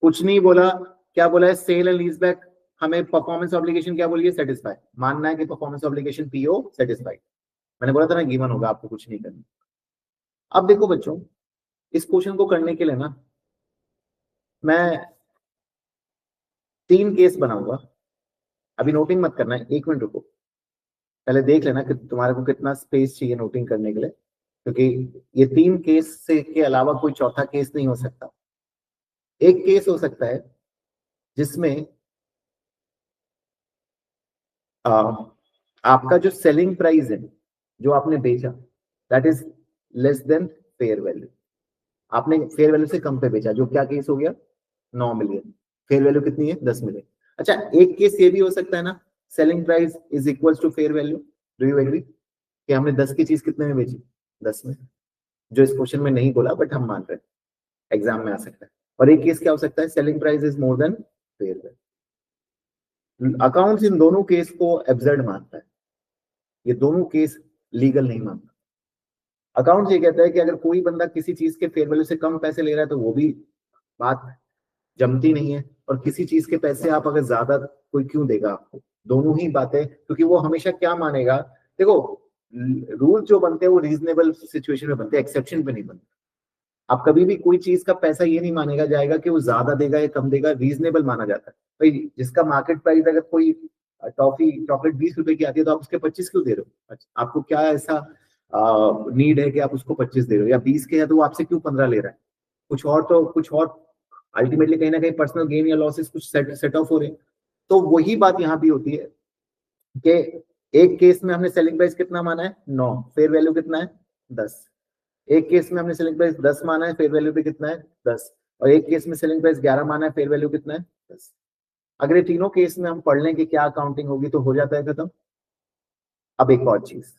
कुछ नहीं बोला, क्या बोला है, सेल एंड लीज बैक हमें परफॉर्मेंस ऑब्लिगेशन क्या बोलिए, सेटिस्फाई, मानना है कि परफॉर्मेंस ऑब्लिगेशन पीओ सेटिस्फाइड। मैंने बोला था ना गिवन होगा, आपको कुछ नहीं करना। अब देखो बच्चों, इस क्वेश्चन को करने के लिए ना मैं 3 केस बनाऊंगा। अभी नोटिंग मत करना है, 1 मिनट रुको, पहले देख लेना कि तुम्हारे को कितना स्पेस चाहिए नोटिंग करने के लिए, क्योंकि ये 3 केस से के अलावा कोई चौथा केस नहीं हो सकता। एक केस हो सकता है जिसमें आ, आपका जो सेलिंग प्राइस है, जो आपने बेचा, that is less than fair value. आपने फेयर वैल्यू से कम पे बेचा, जो क्या केस हो गया, 9 मिलियन। फेयर वैल्यू कितनी है, 10 मिलियन। अच्छा, एक केस ये भी हो सकता है ना, selling price is equal to fair value. Do you agree कि हमने 10 की चीज कितने में बेची, 10 में, जो इस क्वेश्चन में नहीं बोला बट हम मान रहे हैं, एग्जाम में आ सकता है। और एक केस क्या हो सकता है, selling price is more than fair value. Accounts in दोनों केस को एब्सर्ड मानता है, ये दोनों केस लीगल नहीं मानता। अकाउंट्स ये कहता है कि अगर कोई बंदा किसी चीज के फेयर वैल्यू से कम पैसे ले रहा है तो वो भी बात जमती नहीं है, और किसी चीज के पैसे आप अगर ज्यादा, कोई क्यों देगा आपको, दोनों ही बातें, क्योंकि वो हमेशा क्या मानेगा, देखो रूल जो बनते हैं वो रीजनेबल सिचुएशन में बनते हैं, एक्सेप्शन पे नहीं बनते। आप कभी भी कोई चीज का पैसा ये नहीं मानेगा जाएगा कि वो ज्यादा देगा या कम देगा, रीजनेबल माना जाता है। भाई जिसका मार्केट प्राइस, अगर कोई टॉफी चॉकलेट 20 रुपए की आती है तो आप उसके 25 क्यों दे रहे हो? अच्छा, आपको क्या ऐसा नीड है कि आप उसको 25 दे रहे हो, या 20 के है तो वो आपसे क्यों 15 ले रहा है? कुछ और तो कुछ और, अल्टीमेटली कहीं ना कहीं पर्सनल गेन या लॉसेस कुछ सेट ऑफ हो रहे हैं। तो वही बात यहाँ भी होती है कि एक केस में हमने सेलिंग प्राइस कितना माना है, 9, फेयर वैल्यू कितना है, 10। एक केस में हमने सेलिंग प्राइस 10 माना है, फेयर वैल्यू भी कितना है, 10। और एक केस में सेलिंग प्राइस 11 माना है, फेयर वैल्यू कितना है, 10। अगर ये तीनों केस में हम पढ़ लें कि क्या अकाउंटिंग होगी तो हो जाता है खत्म। अब एक और चीज,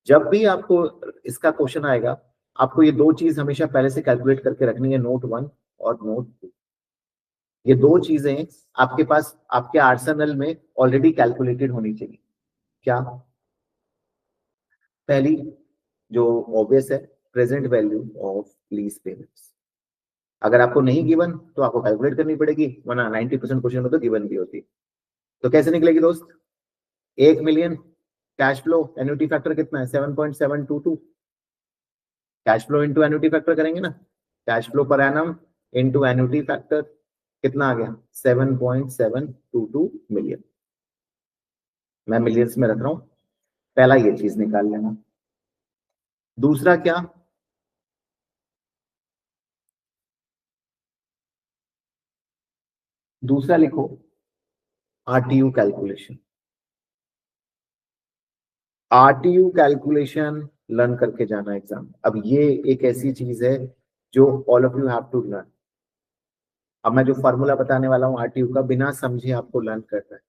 जब भी आपको इसका क्वेश्चन आएगा, आपको ये 2 चीज हमेशा पहले से कैलकुलेट करके रखनी है, नोट 1 और नोट 2। ये 2 चीजें आपके पास, आपके आर्सेनल में ऑलरेडी कैलकुलेटेड होनी चाहिए। क्या? पहली जो ऑब्वियस है, present value of lease payments. अगर आपको नहीं गिवन तो आपको कैलकुलेट करनी पड़ेगी, वरना 90% क्वेश्चन में तो गिवन भी होती है। तो कैसे निकलेगी दोस्त, 1 million cash flow, annuity factor कितना है, 7.722। Cash flow into annuity factor करेंगे ना, cash flow per annum into annuity factor कितना आ गया, 7.722 मिलियन। मैं मिलियंस में रख रहा हूं, पहला ये चीज निकाल लेना। दूसरा क्या, दूसरा लिखो RTU calculation. RTU calculation learn करके जाना एग्जाम। अब ये एक ऐसी चीज है जो all of you have to learn. अब मैं जो फॉर्मूला बताने वाला हूँ आरटीयू का, बिना समझे आपको लर्न करना है।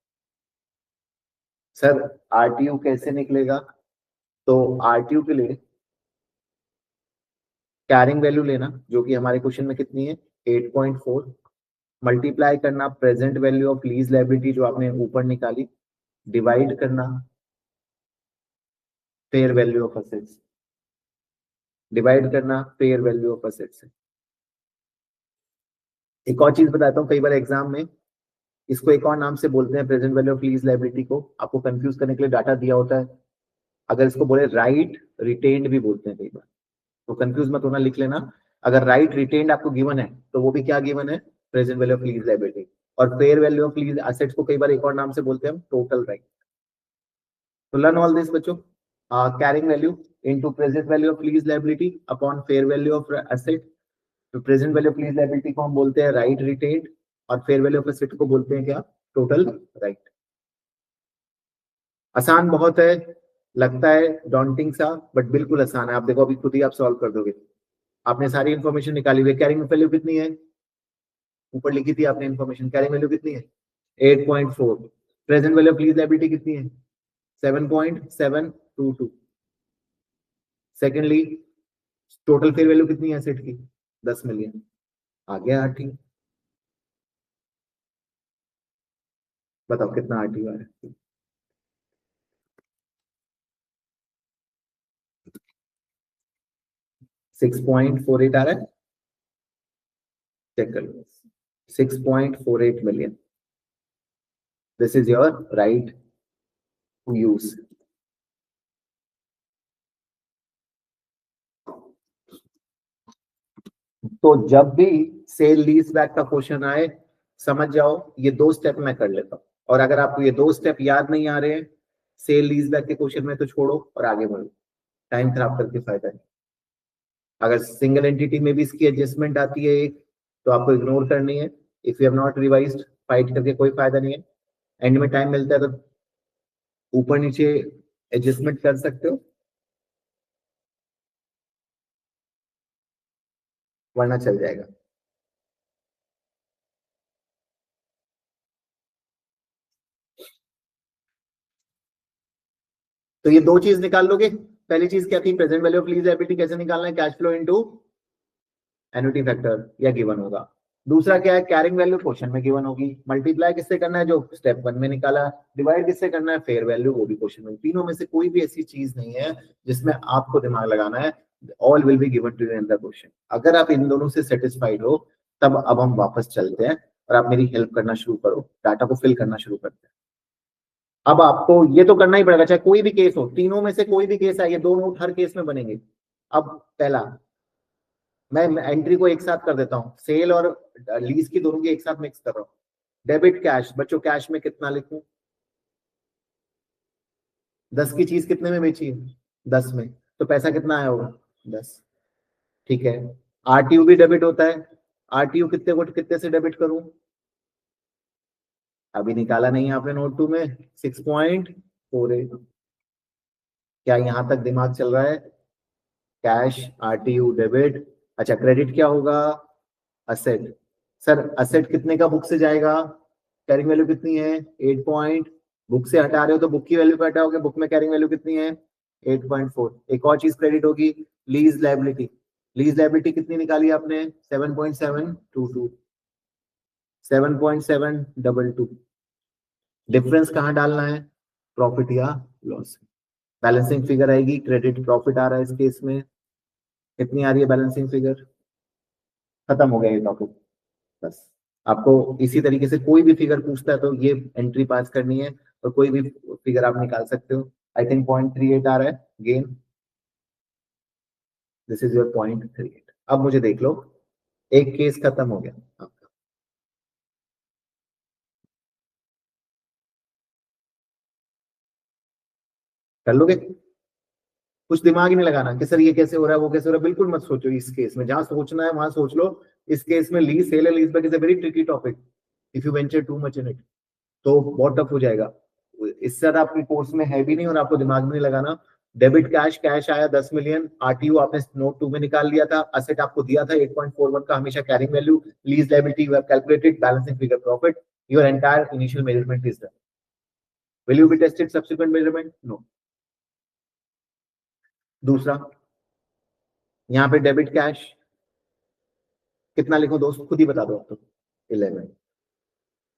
सर आरटीयू कैसे निकलेगा, तो आरटीयू के लिए कैरिंग वैल्यू लेना, जो कि हमारे क्वेश्चन में कितनी है, 8.4, मल्टीप्लाई करना present value of lease liability जो आपने ऊपर निकाली, डिवाइड करना fair value of assets, divide करना फेयर वैल्यू ऑफ असेट्स। एक और चीज बताता हूँ, कई बार एग्जाम में इसको एक और नाम से बोलते हैं, present value of lease liability को आपको कंफ्यूज करने के लिए डाटा दिया होता है। अगर इसको बोले राइट रिटेन्ड भी बोलते हैं कई बार, तो कंफ्यूज मत होना, लिख लेना। अगर राइट रिटेन्ड आपको गिवन है तो वो भी क्या गिवन है, present value of lease liability. और fair value of lease assets को कई बार एक और नाम से बोलते हैं हम, टोटल राइट। तो लर्न ऑल दिस बच्चों, carrying value into present value of lease liability upon fair value of asset. तो present value of lease liability को हम बोलते हैं राइट रिटेन्ड, और फेयर वैल्यू ऑफ एसेट को बोलते हैं क्या, टोटल राइट। आसान बहुत है, लगता है डॉन्टिंग सा, बट बिल्कुल आसान है। आप देखो अभी खुद ही आप सॉल्व कर दोगे। आपने सारी इन्फॉर्मेशन निकाली हुई है, कैरिंग वैल्यू कितनी है, ऊपर लिखी थी आपने इन्फॉर्मेशन, कैरिंग वैल्यू कितनी है, 8.4। Present value of lease liability कितनी है, 7.722। सेकेंडली टोटल फेयर वैल्यू कितनी है एसेट की, 10 मिलियन। आ गया आरटी, बताओ कितना आरटी आ रहा है, 6.48 आ रहा है, चेक कर लो, 6.48 million. This is your right to use. तो जब भी सेल लीज बैक का क्वेश्चन आए, समझ जाओ ये दो स्टेप मैं कर लेता हूँ, और अगर आपको ये दो स्टेप याद नहीं आ रहे हैं सेल लीज बैक के क्वेश्चन में, तो छोड़ो और आगे बढ़ो, टाइम खराब करके फायदा नहीं। अगर सिंगल एंटिटी में भी इसकी एडजस्टमेंट आती है एक, तो आपको इग्नोर करनी है। If you have not revised, fight करके कोई फायदा नहीं है। एंड में टाइम मिलता है तो ऊपर नीचे एडजस्टमेंट कर सकते हो, वरना चल जाएगा। तो ये दो चीज निकाल लोगे। पहली चीज क्या थी, present value of lease liability कैसे निकालना है, cash flow into annuity factor या गिवन होगा। दूसरा क्या है, कैरिंग वैल्यू क्वेश्चन में गिवन होगी, मल्टीप्लाई किससे करना है जो स्टेप 1 में निकाला, डिवाइड किससे करना है फेयर वैल्यू, वो भी क्वेश्चन में। तीनों में से कोई भी ऐसी चीज नहीं है जिसमें आपको दिमाग लगाना है, all will be given to you in the question. अगर आप इन दोनों से सेटिस्फाइड हो, तब अब हम वापस चलते हैं और आप मेरी हेल्प करना शुरू करो, डाटा को फिल करना शुरू करते हैं। अब आपको ये तो करना ही पड़ेगा, चाहे कोई भी केस हो, तीनों में से कोई भी केस है, ये दो नोट हर केस में बनेंगे। अब पहला, मैं एंट्री को एक साथ कर देता हूँ, सेल और लीज की दोनों की एक साथ मिक्स कर रहा हूँ। डेबिट कैश, बच्चों कैश में कितना लिखूं, 10 की चीज कितने में बेची है, 10 में, तो पैसा कितना आया होगा 10। ठीक है, आरटीयू भी डेबिट होता है, आरटीयू कितने को कितने से डेबिट करूं, अभी निकाला नहीं है आपने नोट 2 में, 6.48। क्या यहां तक दिमाग चल रहा है, कैश आरटीयू डेबिट। अच्छा, क्रेडिट क्या होगा, असेट। सर असेट कितने का बुक से जाएगा, कैरिंग वैल्यू कितनी है 8 पॉइंट, बुक से हटा रहे हो तो बुक की वैल्यू का हटाओगे, बुक में कैरिंग वैल्यू कितनी है 8.4। एक और चीज क्रेडिट होगी, लीज लायबिलिटी। लीज लायबिलिटी कितनी निकाली आपने 7.722, 7.722। डिफरेंस कहाँ डालना है, प्रॉफिट या लॉस। बैलेंसिंग फिगर आएगी, क्रेडिट प्रॉफिट आ रहा है इस केस में, कितनी आ रही है बैलेंसिंग फिगर। खत्म हो गया ये टॉपिक। बस आपको इसी तरीके से कोई भी फिगर पूछता है तो ये एंट्री पास करनी है, और कोई भी फिगर आप निकाल सकते हो। आई थिंक 0.38 आ रहा है गेन, दिस इज योर 0.38। अब मुझे देख लो, एक केस खत्म हो गया आपका। कर लोगे, कुछ दिमाग ही नहीं लगाना कि सर ये कैसे हो रहा है वो कैसे हो रहा है, बिल्कुल मत सोचो इस केस में, जहां सोचना है वहां सोच लो। इस केस में lease sale and leaseback is a very tricky topic, if you venture too much in it तो बहुत टफ हो जाएगा। इससे ज्यादा आपके कोर्स में है भी नहीं और आपको दिमाग में नहीं लगाना। डेबिट कैश, कैश आया 10 मिलियन, आरटीयू आपने नोट 2 में निकाल लिया था, असेट आपको दिया था 8.41 का हमेशा carrying value, lease liability you have calculated, balancing figure profit, your entire initial measurement is done. Will you be tested subsequent measurement, no. दूसरा, यहाँ पे डेबिट कैश कितना लिखूं दोस्त, खुद ही बता दो आप तो, 11।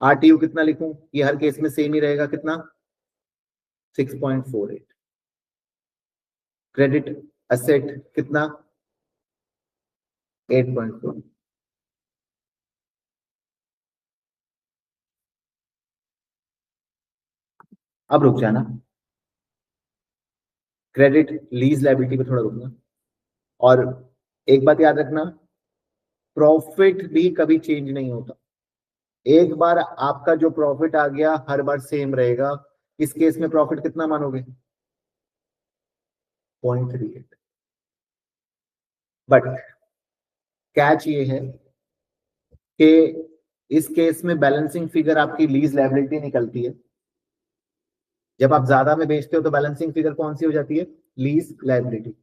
आरटीयू कितना लिखूं, ये हर केस में सेम ही रहेगा, कितना 6.48। क्रेडिट असेट कितना 8.4। अब रुक जाना, क्रेडिट लीज लायबिलिटी पे थोड़ा रुकना, और एक बात याद रखना, प्रॉफिट भी कभी चेंज नहीं होता। एक बार आपका जो प्रॉफिट आ गया हर बार सेम रहेगा। इस केस में प्रॉफिट कितना मानोगे 0.38। बट कैच ये है कि इस केस में बैलेंसिंग फिगर आपकी लीज लायबिलिटी निकलती है। जब आप ज्यादा में बेचते हो तो बैलेंसिंग फिगर कौन सी हो जाती है, लीज लायबिलिटी।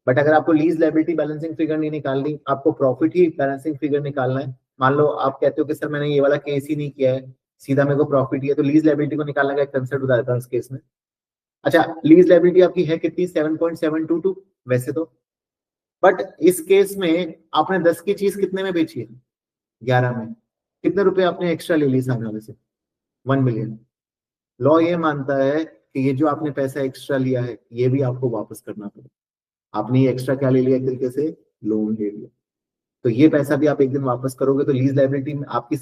बट अगर आपको लीज लायबिलिटी बैलेंसिंग फिगर नहीं निकालनी, आपको प्रॉफिट ही बैलेंसिंग फिगर निकालना है। मान लो आप कहते हो कि सर मैंने ये वाला केस ही नहीं किया है, सीधा मेरे को प्रॉफिट ही है, तो लीज लायबिलिटी को निकालने का एक कंसेप्ट बता देता हूं इस केस में। अच्छा, लीज लायबिलिटी आपकी है कितनी 7.722 वैसे तो, बट इस केस में आपने 10 की चीज कितने में बेची है 11 में, कितने रुपए आपने एक्स्ट्रा ले ली सामने वाले से 1 मिलियन। लॉ ये मानता है कि ये जो आपने पैसा एक्स्ट्रा लिया है ये भी आपको वापस करना पड़ेगा। आपने ये एक्स्ट्रा क्या ले लिया, एक तरीके से लोन ले लिया, तो ये पैसा भी आप एक दिन वापस करोगे। तो लीज लायबिलिटी में आपकी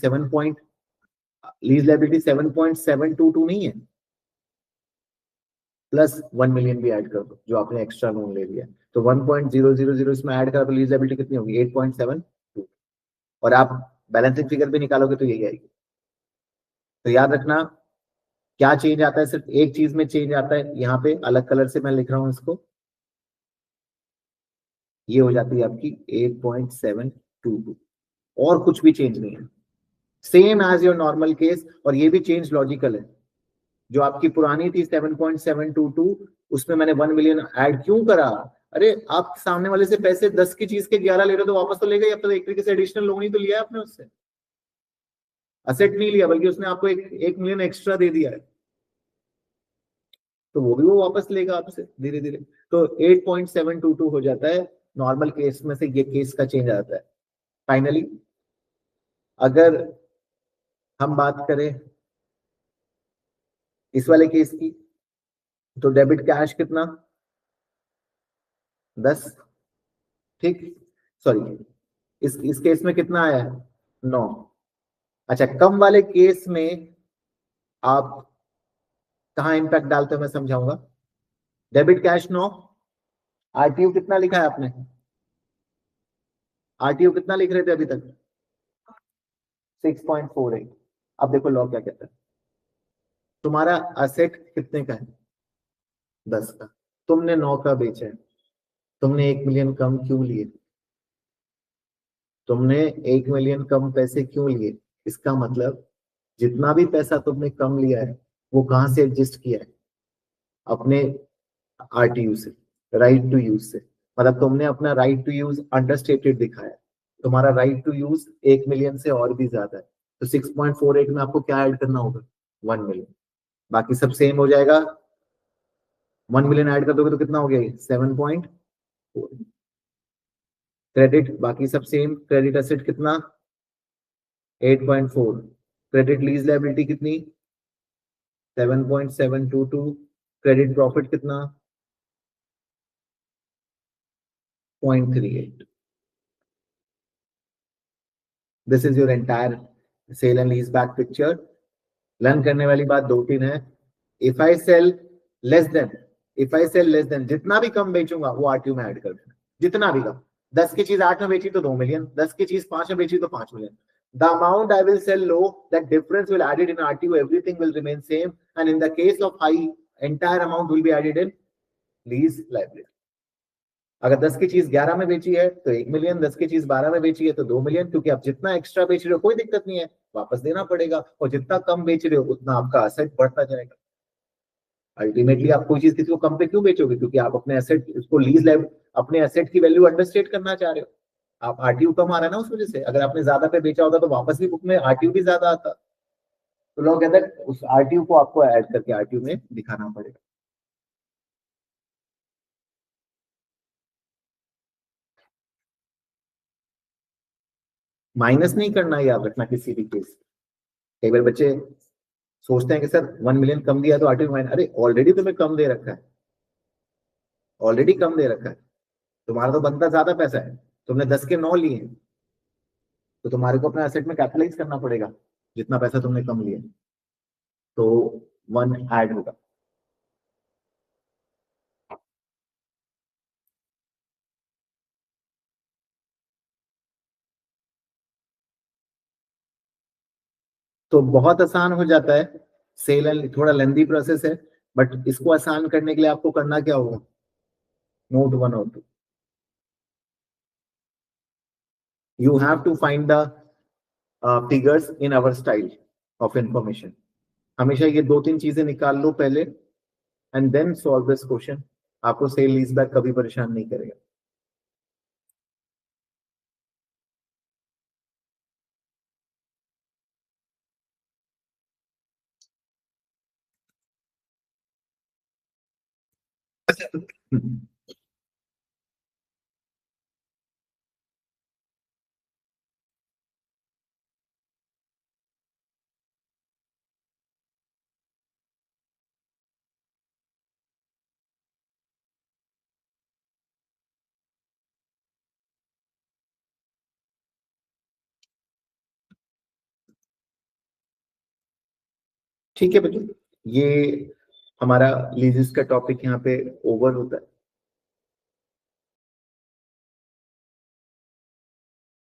लीज लायबिलिटी 7.722 नहीं है, प्लस 1 मिलियन भी ऐड कर दो जो आपने एक्स्ट्रा लोन ले लिया, तो 1.000 इसमें ऐड करा तो लीज लायबिलिटी कितनी होगी 8.72, और आप बैलेंसिंग फिगर भी निकालोगे तो यही आएगी। तो याद रखना क्या चेंज आता है, सिर्फ एक चीज में चेंज आता है, यहाँ पे अलग कलर से मैं लिख रहा हूं इसको, ये हो जाती है आपकी 8.722, और कुछ भी चेंज नहीं है, same as your normal case. और ये भी चेंज लॉजिकल है, जो आपकी पुरानी थी 7.722, उसमें मैंने 1 मिलियन ऐड क्यों करा? अरे आप सामने वाले से पैसे 10 की चीज के 11 ले रहे हो तो वापस तो लेगा ही, अब तो एक तरीके से एडिशनल लोन ही तो लिया है आपने उससे, असेट नहीं लिया बल्कि उसने आपको 1 मिलियन एक्स्ट्रा दे दिया है, तो वो भी वो वापस लेगा आपसे धीरे धीरे। तो 8.722 हो जाता है नॉर्मल केस में से, ये केस का चेंज आता है। फाइनली अगर हम बात करें इस वाले केस की, तो डेबिट कैश कितना 10, ठीक, सॉरी इस केस में कितना आया है 9। अच्छा, कम वाले केस में आप कहाँ इंपैक्ट डालते हो मैं समझाऊंगा। डेबिट कैश 9, आरटीओ कितना लिखा है आपने, आरटीओ कितना लिख रहे थे अभी तक 6.48। अब देखो लॉ क्या कहता है, तुम्हारा असेट कितने का है 10 का, तुमने 9 का बेचा है, तुमने 1 मिलियन कम क्यों लिए, तुमने 1 मिलियन कम पैसे क्यों लिए, इसका मतलब जितना भी पैसा तुमने कम लिया है वो कहां से एडजस्ट किया है, अपने आरटीयू से, राइट टू यूज से, मतलब तुमने अपना राइट टू यूज अंडरस्टेटेड दिखाया है, तुम्हारा राइट टू यूज 1 मिलियन से और भी ज्यादा है, तो 6.48 में आपको क्या ऐड करना होगा 1 मिलियन, बाकी सब सेम हो जाएगा। 1 मिलियन ऐड कर दोगे तो कितना हो गया 7.4, क्रेडिट बाकी सब सेम, क्रेडिट एसेट कितना 8.4, क्रेडिट लीज लायबिलिटी कितनी 7.722, क्रेडिट प्रॉफिट कितना 0.38। This is your entire sale and lease back picture. Learn करने वाली बात दो तीन है। If I sell less than, if I sell less than, जितना भी कम बेचूंगा वो आरटीयू में ऐड कर देना, जितना भी कम। 10 की चीज 8 में बेची तो 2 मिलियन, 10 की चीज 5 में बेची तो 5 million. The amount I will sell low, that difference will added in RTO, everything will remain same, and in the case of high, entire amount will be added in lease liability. अगर 10 की चीज 11 में बेची है तो 1 मिलियन, 10 की चीज 12 में बेची है तो 2 मिलियन, क्योंकि आप जितना एक्स्ट्रा बेच रहे हो कोई दिक्कत नहीं है, वापस देना पड़ेगा, और जितना कम बेच रहे हो उतना आपका असेट बढ़ता जाएगा। अल्टीमेटली आप कोई चीज किसी को कम पे क्यों बेचोगे, क्योंकि आप अपने एसेट उसको लीज लाइफ, अपने एसेट की वैल्यू अंडरस्टेट करना चाह रहे हो, आप आरटीयू कम आ रहा है ना उस वजह से। अगर आपने ज्यादा पे बेचा होता तो वापस भी बुक में आरटीयू भी ज्यादा आता, तो लोग कहते हैं उस आरटीयू को आपको ऐड करके आरटीयू में दिखाना पड़ेगा। माइनस नहीं करना है, याद रखना किसी भी केस। कई बार बच्चे सोचते हैं कि सर 1 मिलियन कम दिया तो आरटीयू माइनस, अरे ऑलरेडी तुम्हें कम दे रखा है, ऑलरेडी कम दे रखा है, तुम्हारा तो बनता ज्यादा पैसा है, तुमने 10 के 9 लिए हैं, तो तुम्हारे को अपना एसेट में कैपिटलाइज करना पड़ेगा जितना पैसा तुमने कम लिया, तो 1 ऐड होगा। तो बहुत आसान हो जाता है, सेल एंड थोड़ा लेंदी प्रोसेस है, बट इसको आसान करने के लिए आपको करना क्या होगा, नोट 1 और 2, you have to find the figures in our style of information. हमेशा ये दो तीन चीजें निकाल लो पहले, and then solve this question, आपको सेल लीज बैक कभी परेशान नहीं करेगा। ठीक है बच्चों, ये हमारा लीजेस का टॉपिक यहाँ पे ओवर होता है।